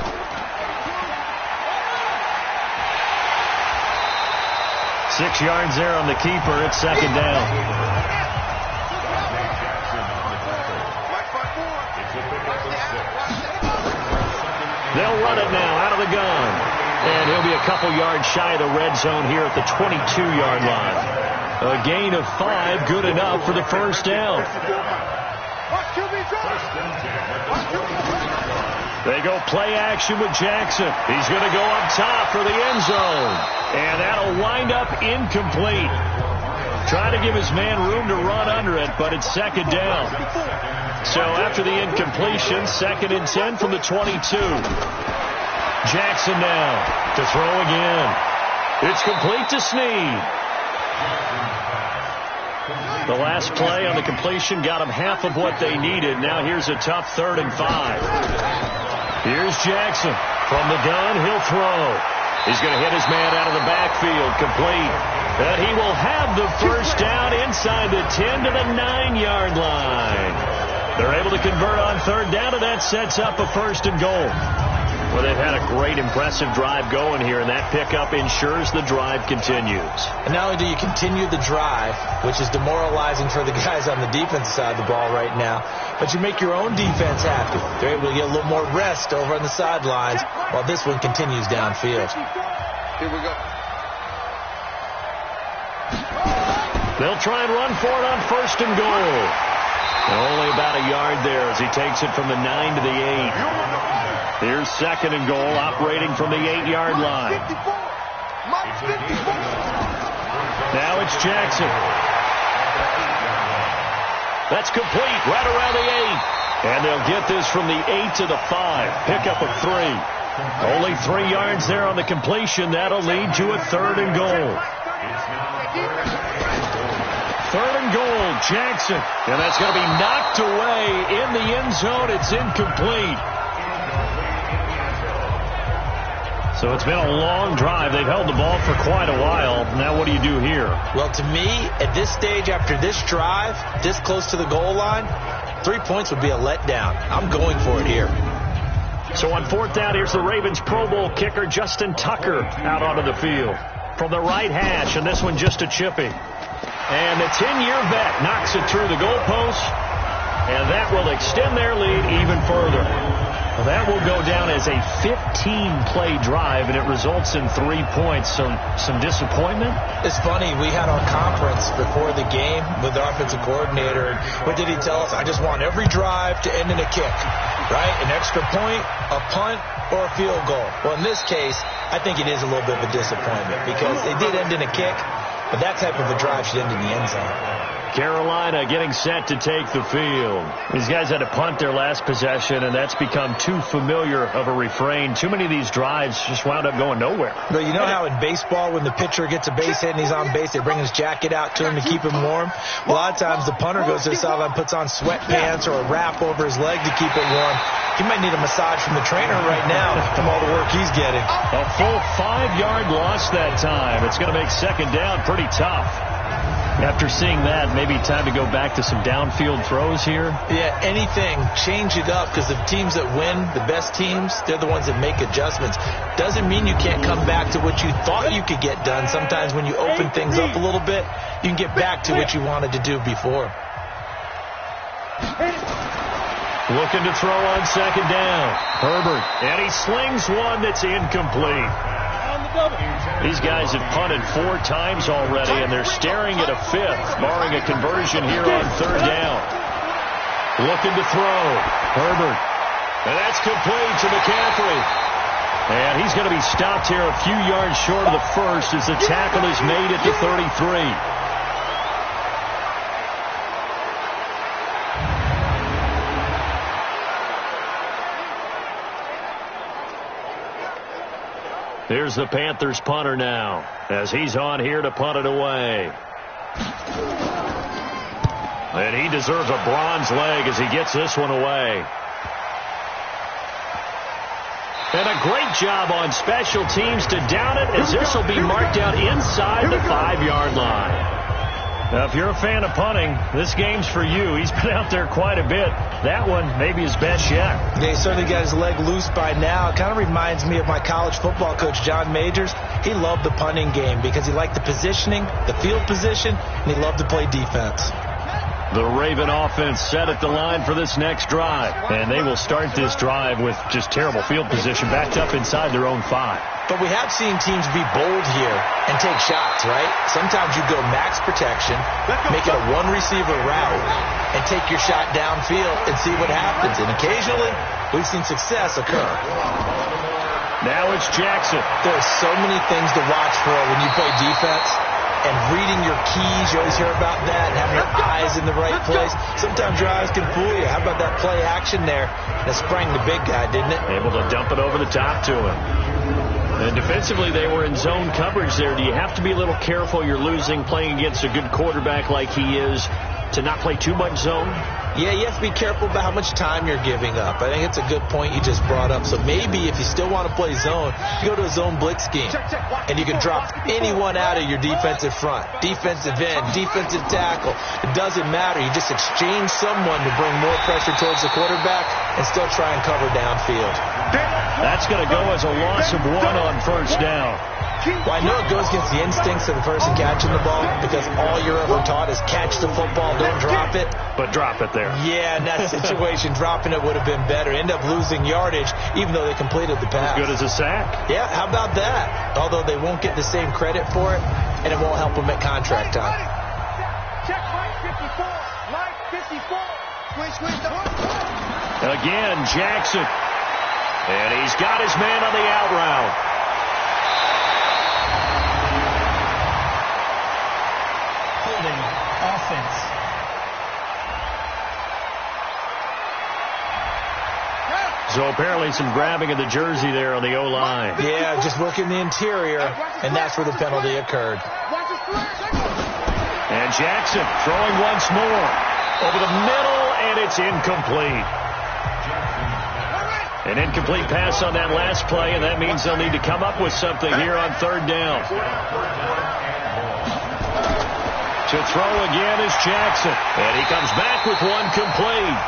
Six yards there on the keeper. It's 2nd down. They'll run it now out of the gun. And he'll be a couple yards shy of the red zone here at the 22-yard line. A gain of 5, good enough for the first down. They go play action with Jackson. He's going to go up top for the end zone. And that'll wind up incomplete. Trying to give his man room to run under it, but it's 2nd down. So after the incompletion, 2nd and 10 from the 22. Jackson now to throw again. It's complete to Snead. The last play on the completion got him half of what they needed. Now here's a tough 3rd and 5. Here's Jackson. From the gun, he'll throw. He's going to hit his man out of the backfield, complete. And he will have the first down inside the 10 to the 9-yard line. They're able to convert on 3rd down, and that sets up a 1st and goal. Well, they've had a great, impressive drive going here, and that pickup ensures the drive continues. And not only do you continue the drive, which is demoralizing for the guys on the defensive side of the ball right now, but you make your own defense happy. They're able to get a little more rest over on the sidelines while this one continues downfield. Here we go. They'll try and run for it on 1st and goal. And only about a yard there as he takes it from the 9 to the 8. Here's 2nd and goal, operating from the 8-yard line. Now it's Jackson. That's complete, right around the 8. And they'll get this from the 8 to the 5. Pickup of 3. Only 3 yards there on the completion. That'll lead to a 3rd and goal. 3rd and goal, Jackson. And that's going to be knocked away in the end zone. It's incomplete. So it's been a long drive. They've held the ball for quite a while. Now what do you do here? Well, to me, at this stage, after this drive, this close to the goal line, 3 points would be a letdown. I'm going for it here. So on 4th down, here's the Ravens Pro Bowl kicker, Justin Tucker, out onto the field. From the right hash, and this one just a chippy. And the 10-year vet knocks it through the goalpost, and that will extend their lead even further. Well, that will go down as a 15-play drive, and it results in 3 points. So some disappointment? It's funny. We had our conference before the game with the offensive coordinator. And what did he tell us? I just want every drive to end in a kick, right? An extra point, a punt, or a field goal. Well, in this case, I think it is a little bit of a disappointment because they did end in a kick, but that type of a drive should end in the end zone. Carolina getting set to take the field. These guys had to punt their last possession, and that's become too familiar of a refrain. Too many of these drives just wound up going nowhere. But you know how in baseball, when the pitcher gets a base hit and he's on base, they bring his jacket out to him to keep him warm? Well, a lot of times the punter goes to the sideline, puts on sweatpants or a wrap over his leg to keep it warm. He might need a massage from the trainer right now from all the work he's getting. A full 5-yard loss that time. It's going to make 2nd down pretty tough. After seeing that, maybe time to go back to some downfield throws here. Yeah, anything. Change it up, because the teams that win, the best teams, they're the ones that make adjustments. Doesn't mean you can't come back to what you thought you could get done. Sometimes when you open things up a little bit, you can get back to what you wanted to do before. Looking to throw on 2nd down. Herbert, and he slings one that's incomplete. These guys have punted 4 times already, and they're staring at a 5th, barring a conversion here on 3rd down. Looking to throw. Herbert. And that's complete to McCaffrey. And he's going to be stopped here a few yards short of the first as the tackle is made at the 33. Here's the Panthers punter now, as he's on here to punt it away. And he deserves a bronze leg as he gets this one away. And a great job on special teams to down it, as this will be marked out inside the 5-yard line. Now, if you're a fan of punting, this game's for you. He's been out there quite a bit. That one maybe his best yet. Yeah, he certainly got his leg loose by now. It kind of reminds me of my college football coach, John Majors. He loved the punting game because he liked the positioning, the field position, and he loved to play defense. The Raven offense set at the line for this next drive. And they will start this drive with just terrible field position, backed up inside their own 5. But we have seen teams be bold here and take shots, right? Sometimes you go max protection, make it a one-receiver route, and take your shot downfield and see what happens. And occasionally, we've seen success occur. Now it's Jackson. There's so many things to watch for when you play defense. And reading your keys, you always hear about that, and having your eyes in the right place. Sometimes your eyes can fool you. How about that play action there? That sprang the big guy, didn't it? Able to dump it over the top to him. And defensively, they were in zone coverage there. Do you have to be a little careful? You're losing, playing against a good quarterback like he is, to not play too much zone? Yeah, you have to be careful about how much time you're giving up. I think it's a good point you just brought up. So maybe if you still want to play zone, you go to a zone blitz scheme. And you can drop anyone out of your defensive front. Defensive end, defensive tackle. It doesn't matter. You just exchange someone to bring more pressure towards the quarterback and still try and cover downfield. That's going to go as a loss of 1 on 1st down. Well, I know it goes against the instincts of the person catching the ball because all you're ever taught is catch the football, don't drop it. But drop it there. Yeah, in that situation, dropping it would have been better. End up losing yardage, even though they completed the pass. As good as a sack. Yeah, how about that? Although they won't get the same credit for it, and it won't help them at contract time. Check line 54. Line 54. Again, Jackson. And he's got his man on the out route. Offense. So apparently some grabbing of the jersey there on the O-line. Yeah, just working the interior, and that's where the penalty occurred. And And Jackson throwing once more. Over the middle, and it's incomplete. An incomplete pass on that last play, and that means they'll need to come up with something here on third down. To throw again is Jackson, and he comes back with one complete.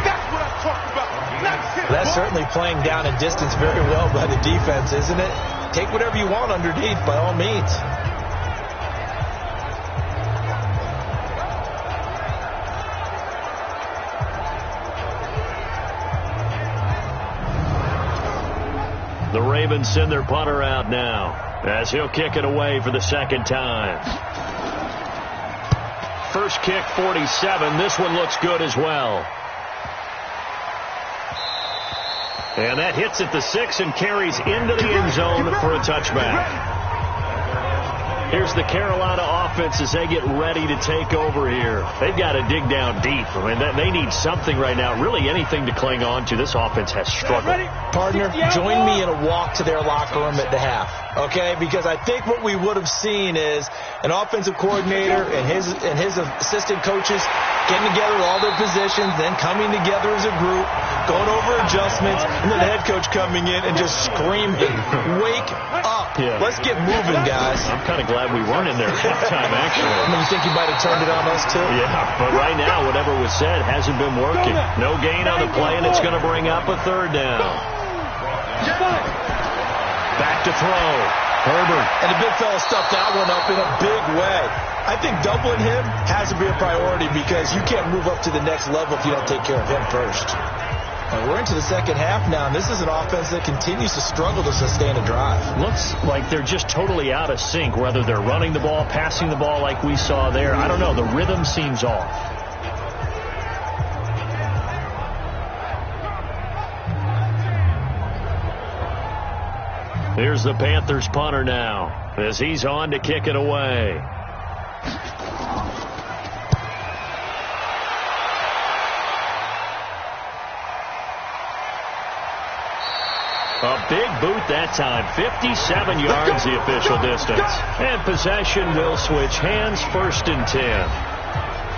That's what I'm talking about. That's certainly playing down a distance very well by the defense, isn't it? Take whatever you want underneath, by all means. The Ravens send their punter out now as he'll kick it away for the second time. First kick, 47. This one looks good as well. And that hits at the 6 and carries into the end zone for a touchback. Here's the Carolina offense as they get ready to take over here. They've got to dig down deep. I mean, they need something right now, really anything to cling on to. This offense has struggled. Partner, join me in a walk to their locker room at the half, okay? Because I think what we would have seen is an offensive coordinator and his assistant coaches getting together with all their positions, then coming together as a group, going over adjustments, and then the head coach coming in and just screaming, "Wake up. Yeah. Let's get moving, guys." I'm kind of glad we weren't in there at that time, actually. I mean, you think he might have turned it on us, too? Yeah, but right now, whatever was said hasn't been working. No gain on the play, and it's going to bring up a third down. Back to throw. Herbert. And the big fella stuffed that one up in a big way. I think doubling him has to be a priority because you can't move up to the next level if you don't take care of him first. We're into the second half now, and this is an offense that continues to struggle to sustain a drive. Looks like they're just totally out of sync, whether they're running the ball, passing the ball like we saw there. I don't know. The rhythm seems off. Here's the Panthers punter now as he's on to kick it away. A big boot that time. 57 yards the official distance. And possession will switch hands, 1st and 10.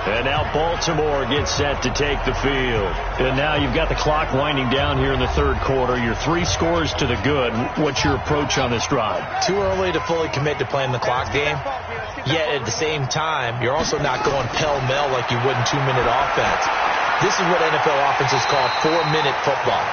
And now Baltimore gets set to take the field. And now you've got the clock winding down here in the third quarter. You're 3 scores to the good. What's your approach on this drive? Too early to fully commit to playing the clock game. Yet at the same time, you're also not going pell-mell like you would in 2-minute offense. This is what NFL offenses call 4-minute football.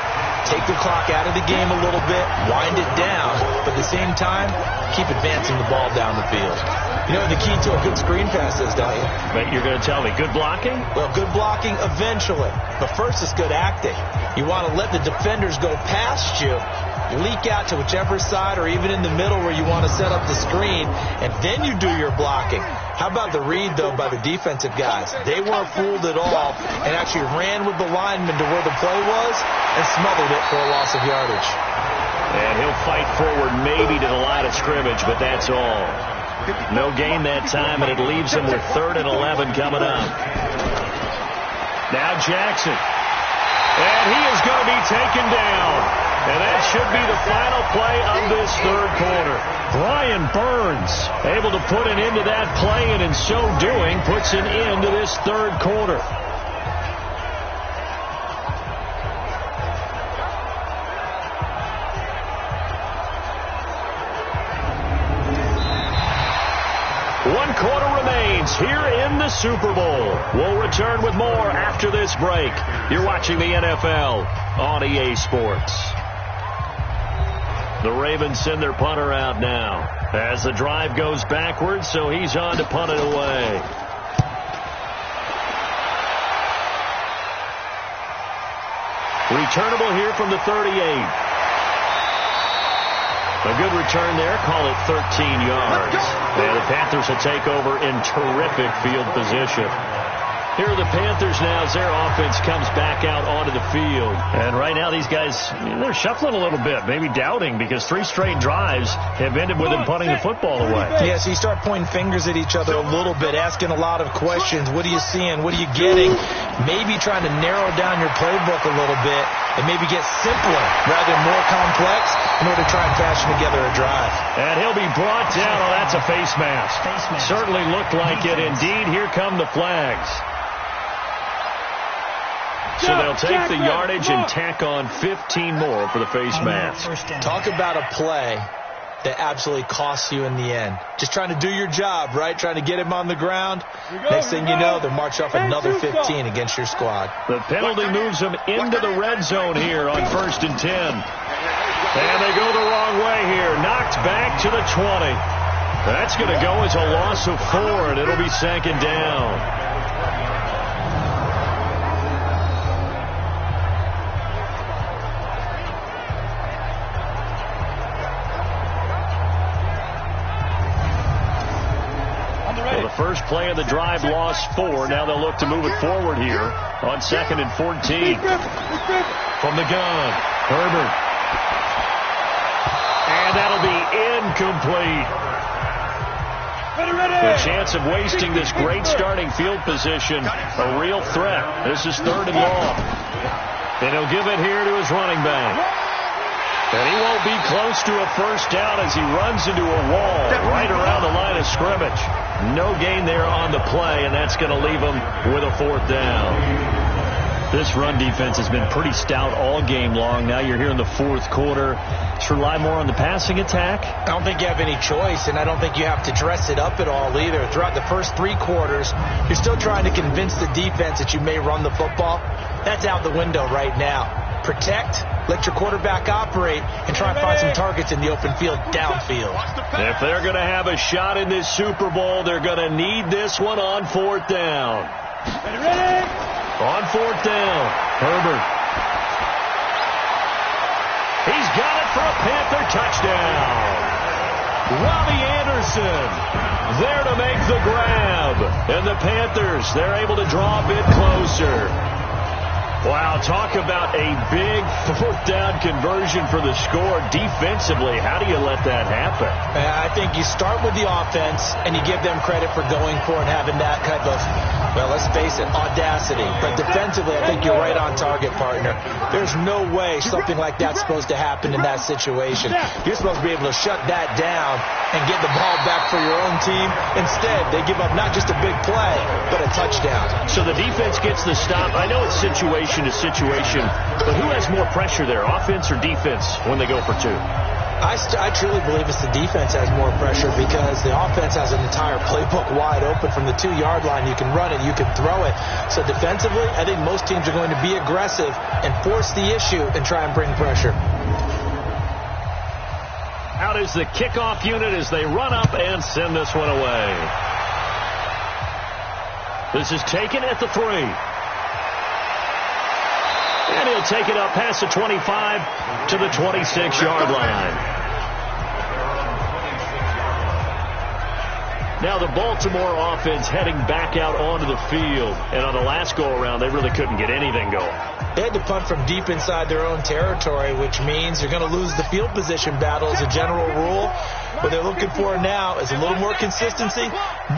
Take the clock out of the game a little bit, wind it down, but at the same time, keep advancing the ball down the field. You know what the key to a good screen pass is, don't you? But you're going to tell me, good blocking? Well, good blocking eventually. But first is good acting. You want to let the defenders go past you, leak out to whichever side or even in the middle where you want to set up the screen, and then you do your blocking. How about the read, though, by the defensive guys? They weren't fooled at all and actually ran with the lineman to where the play was and smothered it for a loss of yardage. And he'll fight forward maybe to the line of scrimmage, but that's all. No gain that time, and it leaves him with 3rd and 11 coming up. Now Jackson. And he is going to be taken down. And that should be the final play of this third quarter. Brian Burns able to put an end to that play, and in so doing puts an end to this third quarter. One quarter remains here in the Super Bowl. We'll return with more after this break. You're watching the NFL on EA Sports. The Ravens send their punter out now as the drive goes backwards, so he's on to punt it away. Returnable here from the 38. A good return there, call it 13 yards. And the Panthers will take over in terrific field position. Here are the Panthers now as their offense comes back out onto the field. And right now these guys, they're shuffling a little bit, maybe doubting, because 3 straight drives have ended with them punting the football away. Yeah, so you start pointing fingers at each other a little bit, asking a lot of questions. What are you seeing? What are you getting? Maybe trying to narrow down your playbook a little bit and maybe get simpler rather than more complex in order to try and fashion together a drive. And he'll be brought down. Oh, that's a face mask. Certainly looked like it. Indeed, here come the flags. So they'll take the yardage and tack on 15 more for the face mask. Talk about a play that absolutely costs you in the end. Just trying to do your job, right? Trying to get him on the ground. Next thing you know, they'll march off another 15 against your squad. The penalty moves them into the red zone here on 1st and 10. And they go the wrong way here. Knocked back to the 20. That's going to go as a loss of 4, and it'll be 2nd down. First play of the drive lost 4. Now they'll look to move it forward here on 2nd and 14. From the gun, Herbert. And that'll be incomplete. The chance of wasting this great starting field position, a real threat. This is 3rd and long. And he'll give it here to his running back. And he won't be close to a first down as he runs into a wall right around the line of scrimmage. No gain there on the play, and that's going to leave him with a 4th down. This run defense has been pretty stout all game long. Now you're here in the 4th quarter. To rely more on the passing attack? I don't think you have any choice, and I don't think you have to dress it up at all either. Throughout the first 3 quarters, you're still trying to convince the defense that you may run the football. That's out the window right now. Protect, let your quarterback operate, and try and find some targets in the open field downfield. If they're going to have a shot in this Super Bowl, they're going to need this one on 4th down. On 4th down, Herbert. He's got it for a Panther touchdown. Robbie Anderson there to make the grab. And the Panthers, they're able to draw a bit closer. Wow, talk about a big 4th down conversion for the score. Defensively, how do you let that happen? I think you start with the offense, and you give them credit for going for and having that kind of, well, let's face it, audacity. But defensively, I think you're right on target, partner. There's no way something like that's supposed to happen in that situation. You're supposed to be able to shut that down and get the ball back for your own team. Instead, they give up not just a big play, but a touchdown. So the defense gets the stop. I know it's situation to situation, but who has more pressure there, offense or defense, when they go for 2? I truly believe it's the defense has more pressure because the offense has an entire playbook wide open from the 2-yard line. You can run it, you can throw it. So defensively, I think most teams are going to be aggressive and force the issue and try and bring pressure. Out is the kickoff unit as they run up and send this one away. This is taken at the 3. And he'll take it up past the 25 to the 26-yard line. Now the Baltimore offense heading back out onto the field. And on the last go-around, they really couldn't get anything going. They had to punt from deep inside their own territory, which means you're going to lose the field position battle as a general rule. What they're looking for now is a little more consistency,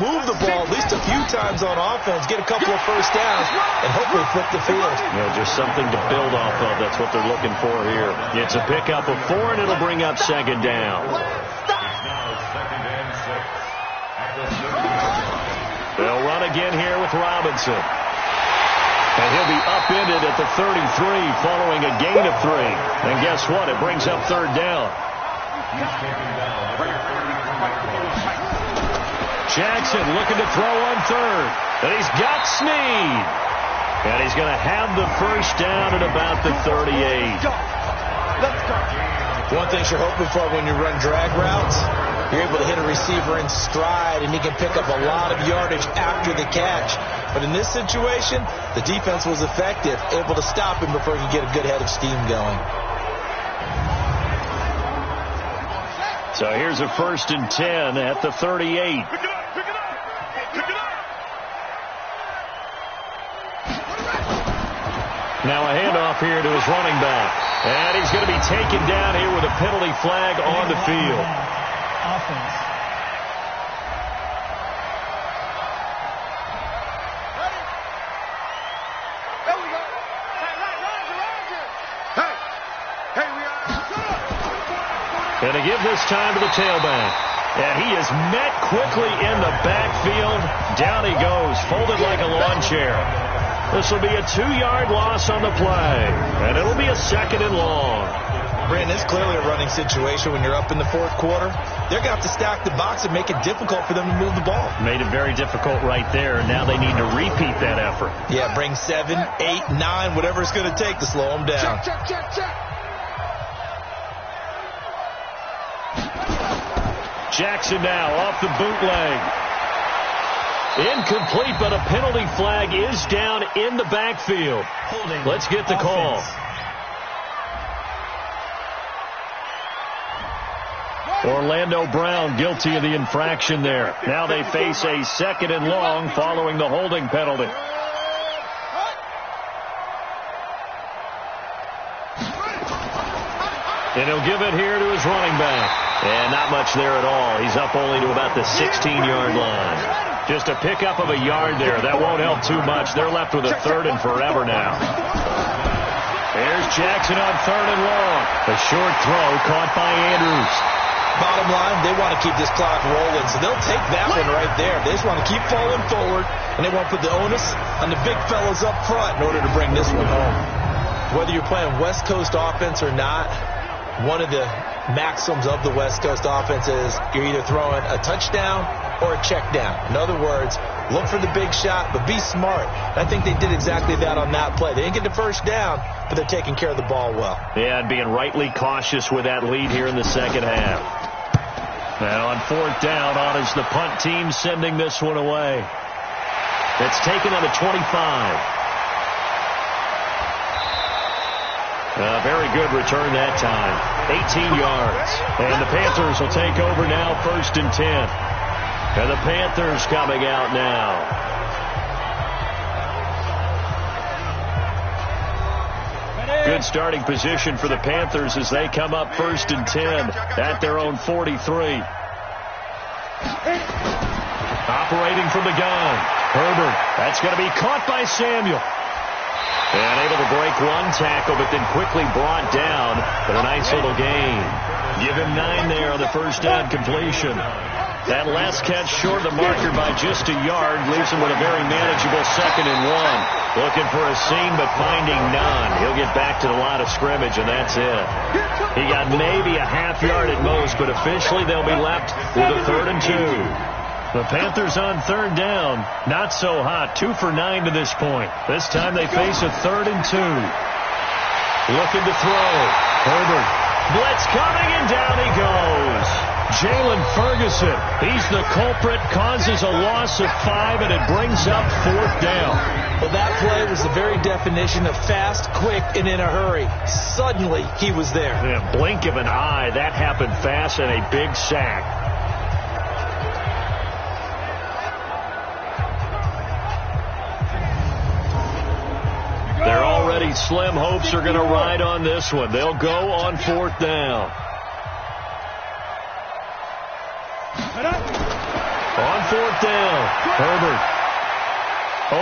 move the ball at least a few times on offense, get a couple of first downs, and hopefully flip the field. Just something to build off of. That's what they're looking for here. It's a pickup of 4, and it'll bring up 2nd down. They'll run again here with Robinson. And he'll be upended at the 33 following a gain of 3. And guess what? It brings up 3rd down. Jackson looking to throw on 3rd. And he's got Snead. And he's going to have the first down at about the 38. One thing you're hoping for when you run drag routes, you're able to hit a receiver in stride, and he can pick up a lot of yardage after the catch. But in this situation, the defense was effective, able to stop him before he could get a good head of steam going. So here's a 1st and 10 at the 38. Now a handoff here to his running back. And he's going to be taken down here with a penalty flag on the field. Offense. Going to give this time to the tailback. And he is met quickly in the backfield. Down he goes, folded like a lawn chair. This will be a 2-yard loss on the play. And it'll be a 2nd and long. Brandon, it's clearly a running situation when you're up in the 4th quarter. They're going to have to stack the box and make it difficult for them to move the ball. Made it very difficult right there. Now they need to repeat that effort. Yeah, bring 7, 8, 9, whatever it's going to take to slow them down. Check. Jackson now off the bootleg. Incomplete, but a penalty flag is down in the backfield. Let's get the call. Orlando Brown guilty of the infraction there. Now they face a 2nd and long following the holding penalty. And he'll give it here to his running back. And not much there at all. He's up only to about the 16-yard line. Just a pickup of a yard there. That won't help too much. They're left with a 3rd and forever now. There's Jackson on 3rd and long. A short throw caught by Andrews. Bottom line, they want to keep this clock rolling, so they'll take that one right there. They just want to keep falling forward, and they want to put the onus on the big fellas up front in order to bring this one home. Whether you're playing West Coast offense or not, one of the maxims of the West Coast offense is you're either throwing a touchdown or a check down. In other words, look for the big shot, but be smart. I think they did exactly that on that play. They didn't get the first down, but they're taking care of the ball well. Yeah, and being rightly cautious with that lead here in the second half. Now on 4th down, on is the punt team sending this one away. It's taken on the 25. Very good return that time. 18 yards. And the Panthers will take over now, 1st and 10. And the Panthers coming out now. Good starting position for the Panthers as they come up 1st and 10 at their own 43. Operating from the gun. Herbert. That's going to be caught by Samuel. And able to break one tackle, but then quickly brought down. But a nice little gain. Give him 9 there on the first down completion. That last catch short of the marker by just a yard leaves him with a very manageable 2nd and 1. Looking for a seam, but finding none. He'll get back to the line of scrimmage, and that's it. He got maybe a half yard at most, but officially they'll be left with a 3rd and 2. The Panthers on 3rd down. Not so hot. 2 for 9 to this point. This time they face a 3rd and 2. Looking to throw. Herbert. Blitz coming, and down he goes. Jalen Ferguson. He's the culprit. Causes a loss of 5, and it brings up 4th down. Well, that play was the very definition of fast, quick, and in a hurry. Suddenly, he was there. In a blink of an eye, that happened fast, and a big sack. Their already slim hopes are going to ride on this one. They'll go on 4th down. On 4th down, Herbert.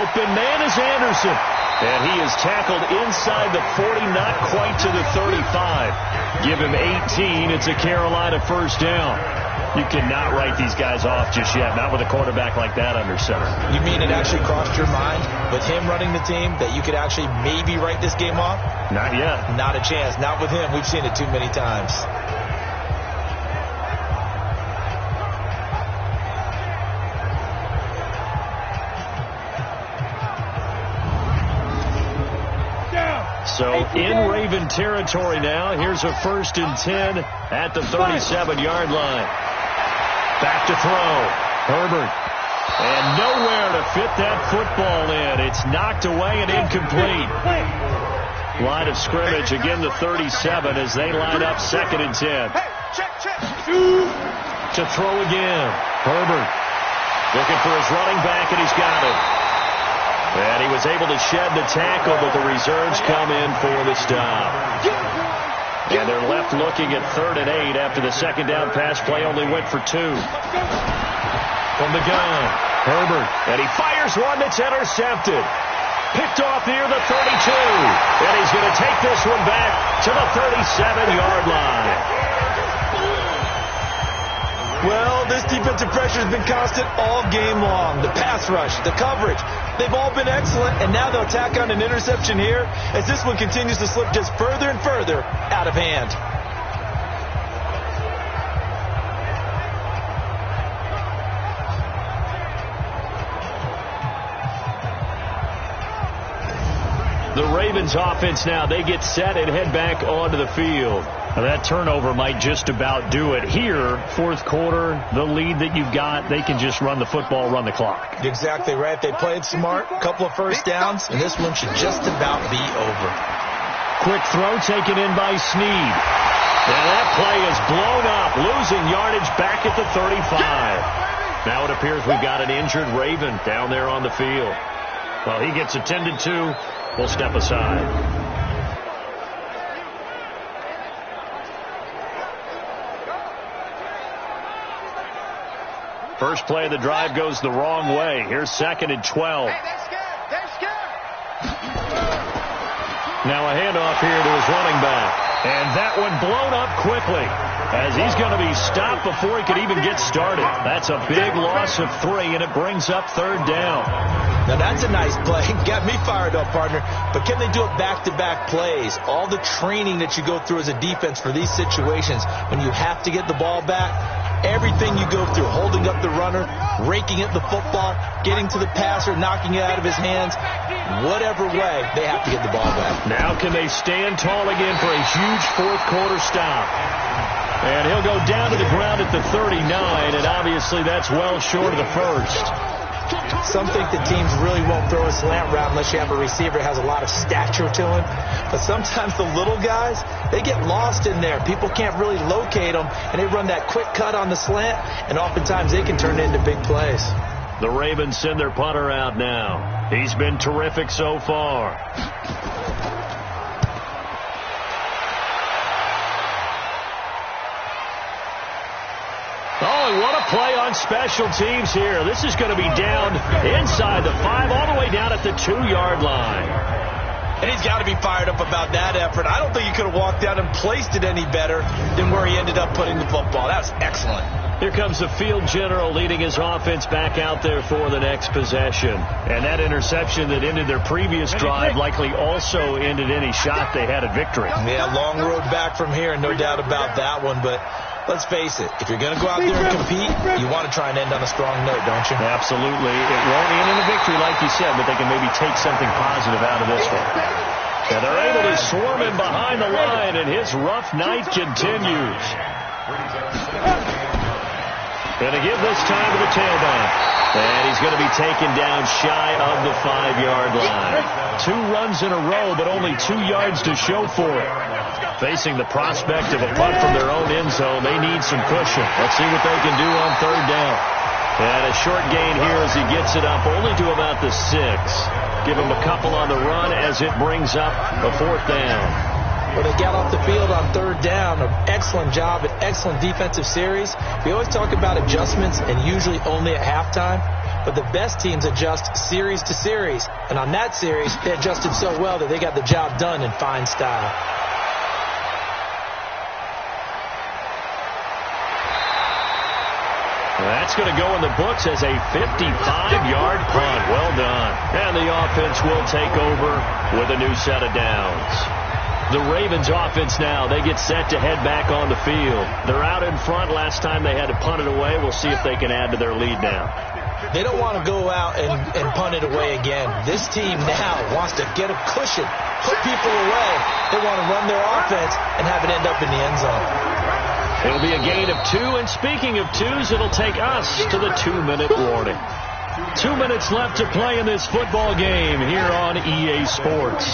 Open man is Anderson. And he is tackled inside the 40, not quite to the 35. Give him 18. It's a Carolina 1st down. You cannot write these guys off just yet, not with a quarterback like that under center. You mean it actually crossed your mind with him running the team that you could actually maybe write this game off? Not yet. Not a chance. Not with him. We've seen it too many times. So in Raven territory now. Here's a 1st and 10 at the 37-yard line. Back to throw. Herbert. And nowhere to fit that football in. It's knocked away and incomplete. Line of scrimmage, again the 37 as they line up 2nd and 10. To throw again. Herbert looking for his running back, and he's got it. And he was able to shed the tackle, but the reserves come in for the stop. And they're left looking at 3rd and 8 after the second down pass play only went for 2. From the gun, Herbert, and he fires one that's intercepted. Picked off near the 32. And he's going to take this one back to the 37-yard line. Well, this defensive pressure has been constant all game long. The pass rush, the coverage, they've all been excellent, and now they'll tack on an interception here as this one continues to slip just further and further out of hand. The Ravens offense now, they get set and head back onto the field. Now that turnover might just about do it. Here, fourth quarter, the lead that you've got, they can just run the football, run the clock. Exactly right. They played smart, a couple of first downs, and this one should just about be over. Quick throw taken in by Snead. And that play is blown up, losing yardage back at the 35. Now it appears we've got an injured Raven down there on the field. Well, he gets attended to. We'll step aside. First play of the drive goes the wrong way. Here's 2nd and 12. Now a handoff here to his running back. And that one blown up quickly as he's going to be stopped before he could even get started. That's a big loss of 3, and it brings up 3rd down. Now that's a nice play. Got me fired up, partner. But can they do it back-to-back plays? All the training that you go through as a defense for these situations, when you have to get the ball back, everything you go through, holding up the runner, raking at the football, getting to the passer, knocking it out of his hands, whatever way, they have to get the ball back. Now can they stand tall again for a huge fourth quarter stop? And he'll go down to the ground at the 39, and obviously that's well short of the first. Some think the teams really won't throw a slant route unless you have a receiver that has a lot of stature to him. But sometimes the little guys, they get lost in there. People can't really locate them, and they run that quick cut on the slant, and oftentimes they can turn into big plays. The Ravens send their punter out now. He's been terrific so far. Oh, and what a play on special teams here. This is going to be down inside the 5, all the way down at the 2-yard line. And he's got to be fired up about that effort. I don't think he could have walked out and placed it any better than where he ended up putting the football. That was excellent. Here comes the field general leading his offense back out there for the next possession. And that interception that ended their previous drive likely also ended any shot they had at victory. Yeah, long road back from here, no doubt about that one. But let's face it, if you're going to go out there and compete, you want to try and end on a strong note, don't you? Absolutely. It won't end in a victory like you said, but they can maybe take something positive out of this one. And they're able to swarm him behind the line, and his rough night continues. Going to give this time to the tailback. And he's going to be taken down shy of the 5-yard line. 2 runs in a row, but only 2 yards to show for it. Facing the prospect of a punt from their own end zone, they need some cushion. Let's see what they can do on 3rd down. And a short gain here as he gets it up only to about the 6. Give him a couple on the run as it brings up a 4th down. When they got off the field on 3rd down, an excellent job, an excellent defensive series. We always talk about adjustments and usually only at halftime. But the best teams adjust series to series. And on that series, they adjusted so well that they got the job done in fine style. That's going to go in the books as a 55-yard punt. Well done. And the offense will take over with a new set of downs. The Ravens offense now, they get set to head back on the field. They're out in front. Last time they had to punt it away. We'll see if they can add to their lead now. They don't want to go out and punt it away again. This team now wants to get a cushion, put people away. They want to run their offense and have it end up in the end zone. It'll be a gain of 2, and speaking of 2s, it'll take us to the 2-minute warning. 2 minutes left to play in this football game here on EA Sports.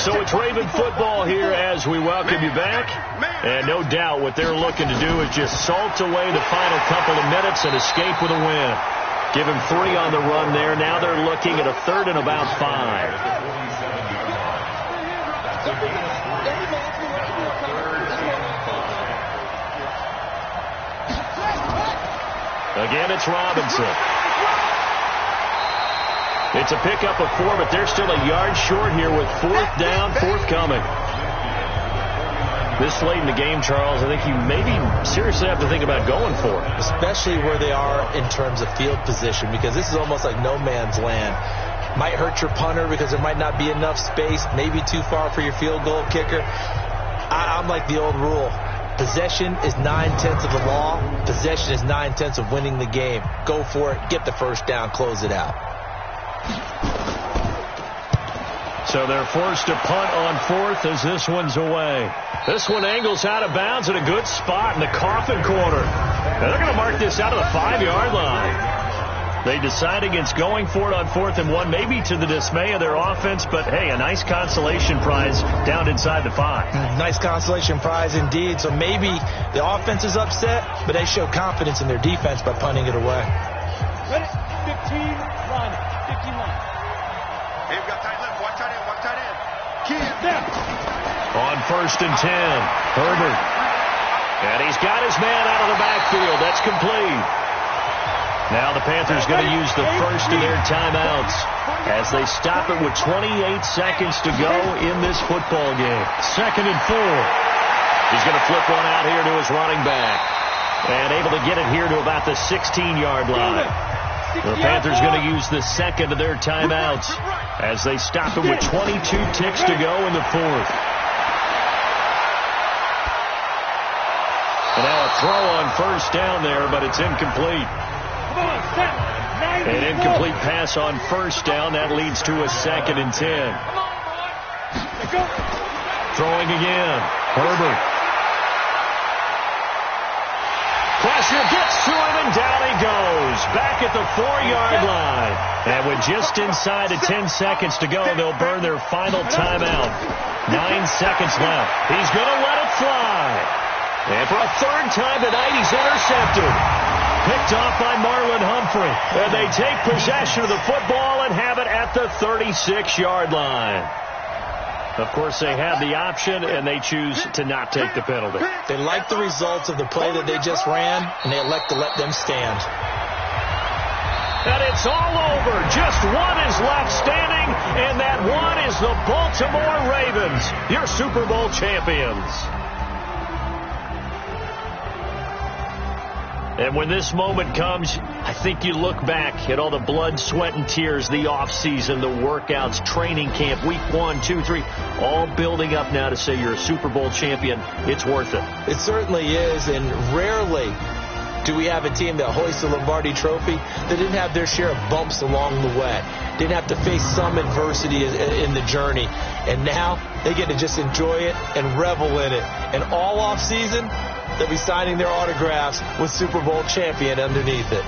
So it's Raven football here as we welcome you back. And no doubt what they're looking to do is just salt away the final couple of minutes and escape with a win. Give him 3 on the run there. Now they're looking at a 3rd and about 5. Again, it's Robinson. It's a pickup of 4, but they're still a yard short here with 4th down, forthcoming. This late in the game, Charles, I think you maybe seriously have to think about going for it. Especially where they are in terms of field position, because this is almost like no man's land. Might hurt your punter because there might not be enough space, maybe too far for your field goal kicker. I'm like the old rule. Possession is 9/10 of the law. Possession is 9/10 of winning the game. Go for it. Get the first down. Close it out. So they're forced to punt on 4th as this one's away. This one angles out of bounds at a good spot in the coffin corner. Now they're going to mark this out of the 5-yard line. They decide against going for it on 4th and 1, maybe to the dismay of their offense, but hey, a nice consolation prize down inside the 5. Nice consolation prize indeed. So maybe the offense is upset, but they show confidence in their defense by punting it away. Ready? 15, run. 15, run. Hey, we got tight left. Watch tight end. Watch tight end. Key there. On 1st and 10, Herbert. And he's got his man out of the backfield. That's complete. Now the Panthers going to use the first of their timeouts as they stop it with 28 seconds to go in this football game. 2nd and 4. He's going to flip one out here to his running back. And able to get it here to about the 16-yard line. The Panthers going to use the second of their timeouts as they stop it with 22 ticks to go in the 4th. And now a throw on 1st down there, but it's incomplete. An incomplete pass on 1st down. That leads to a 2nd and 10. Throwing again. Herbert. Pressure gets to him, and down he goes. Back at the 4-yard line. And with just inside of 10 seconds to go, they'll burn their final timeout. 9 seconds left. He's going to let it fly. And for a 3rd time tonight, he's intercepted. Picked off by Marlon Humphrey. And they take possession of the football and have it at the 36-yard line. Of course, they have the option, and they choose to not take the penalty. They like the results of the play that they just ran, and they elect to let them stand. And it's all over. Just one is left standing, and that one is the Baltimore Ravens, your Super Bowl champions. And when this moment comes, I think you look back at all the blood, sweat, and tears, the offseason, the workouts, training camp, week 1, 2, 3, all building up now to say you're a Super Bowl champion. It's worth it. It certainly is, and rarely do we have a team that hoists the Lombardi Trophy that didn't have their share of bumps along the way, didn't have to face some adversity in the journey, and now they get to just enjoy it and revel in it. And all offseason, they'll be signing their autographs with Super Bowl champion underneath it.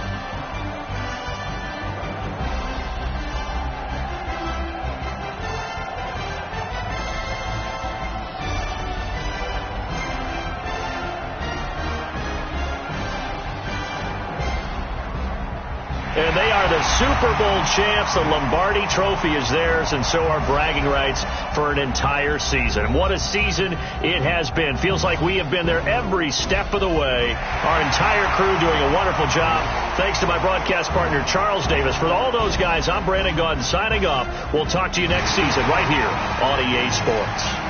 And they are the Super Bowl champs. The Lombardi Trophy is theirs, and so are bragging rights for an entire season. And what a season it has been. Feels like we have been there every step of the way. Our entire crew doing a wonderful job. Thanks to my broadcast partner, Charles Davis. For all those guys, I'm Brandon Gaudin signing off. We'll talk to you next season right here on EA Sports.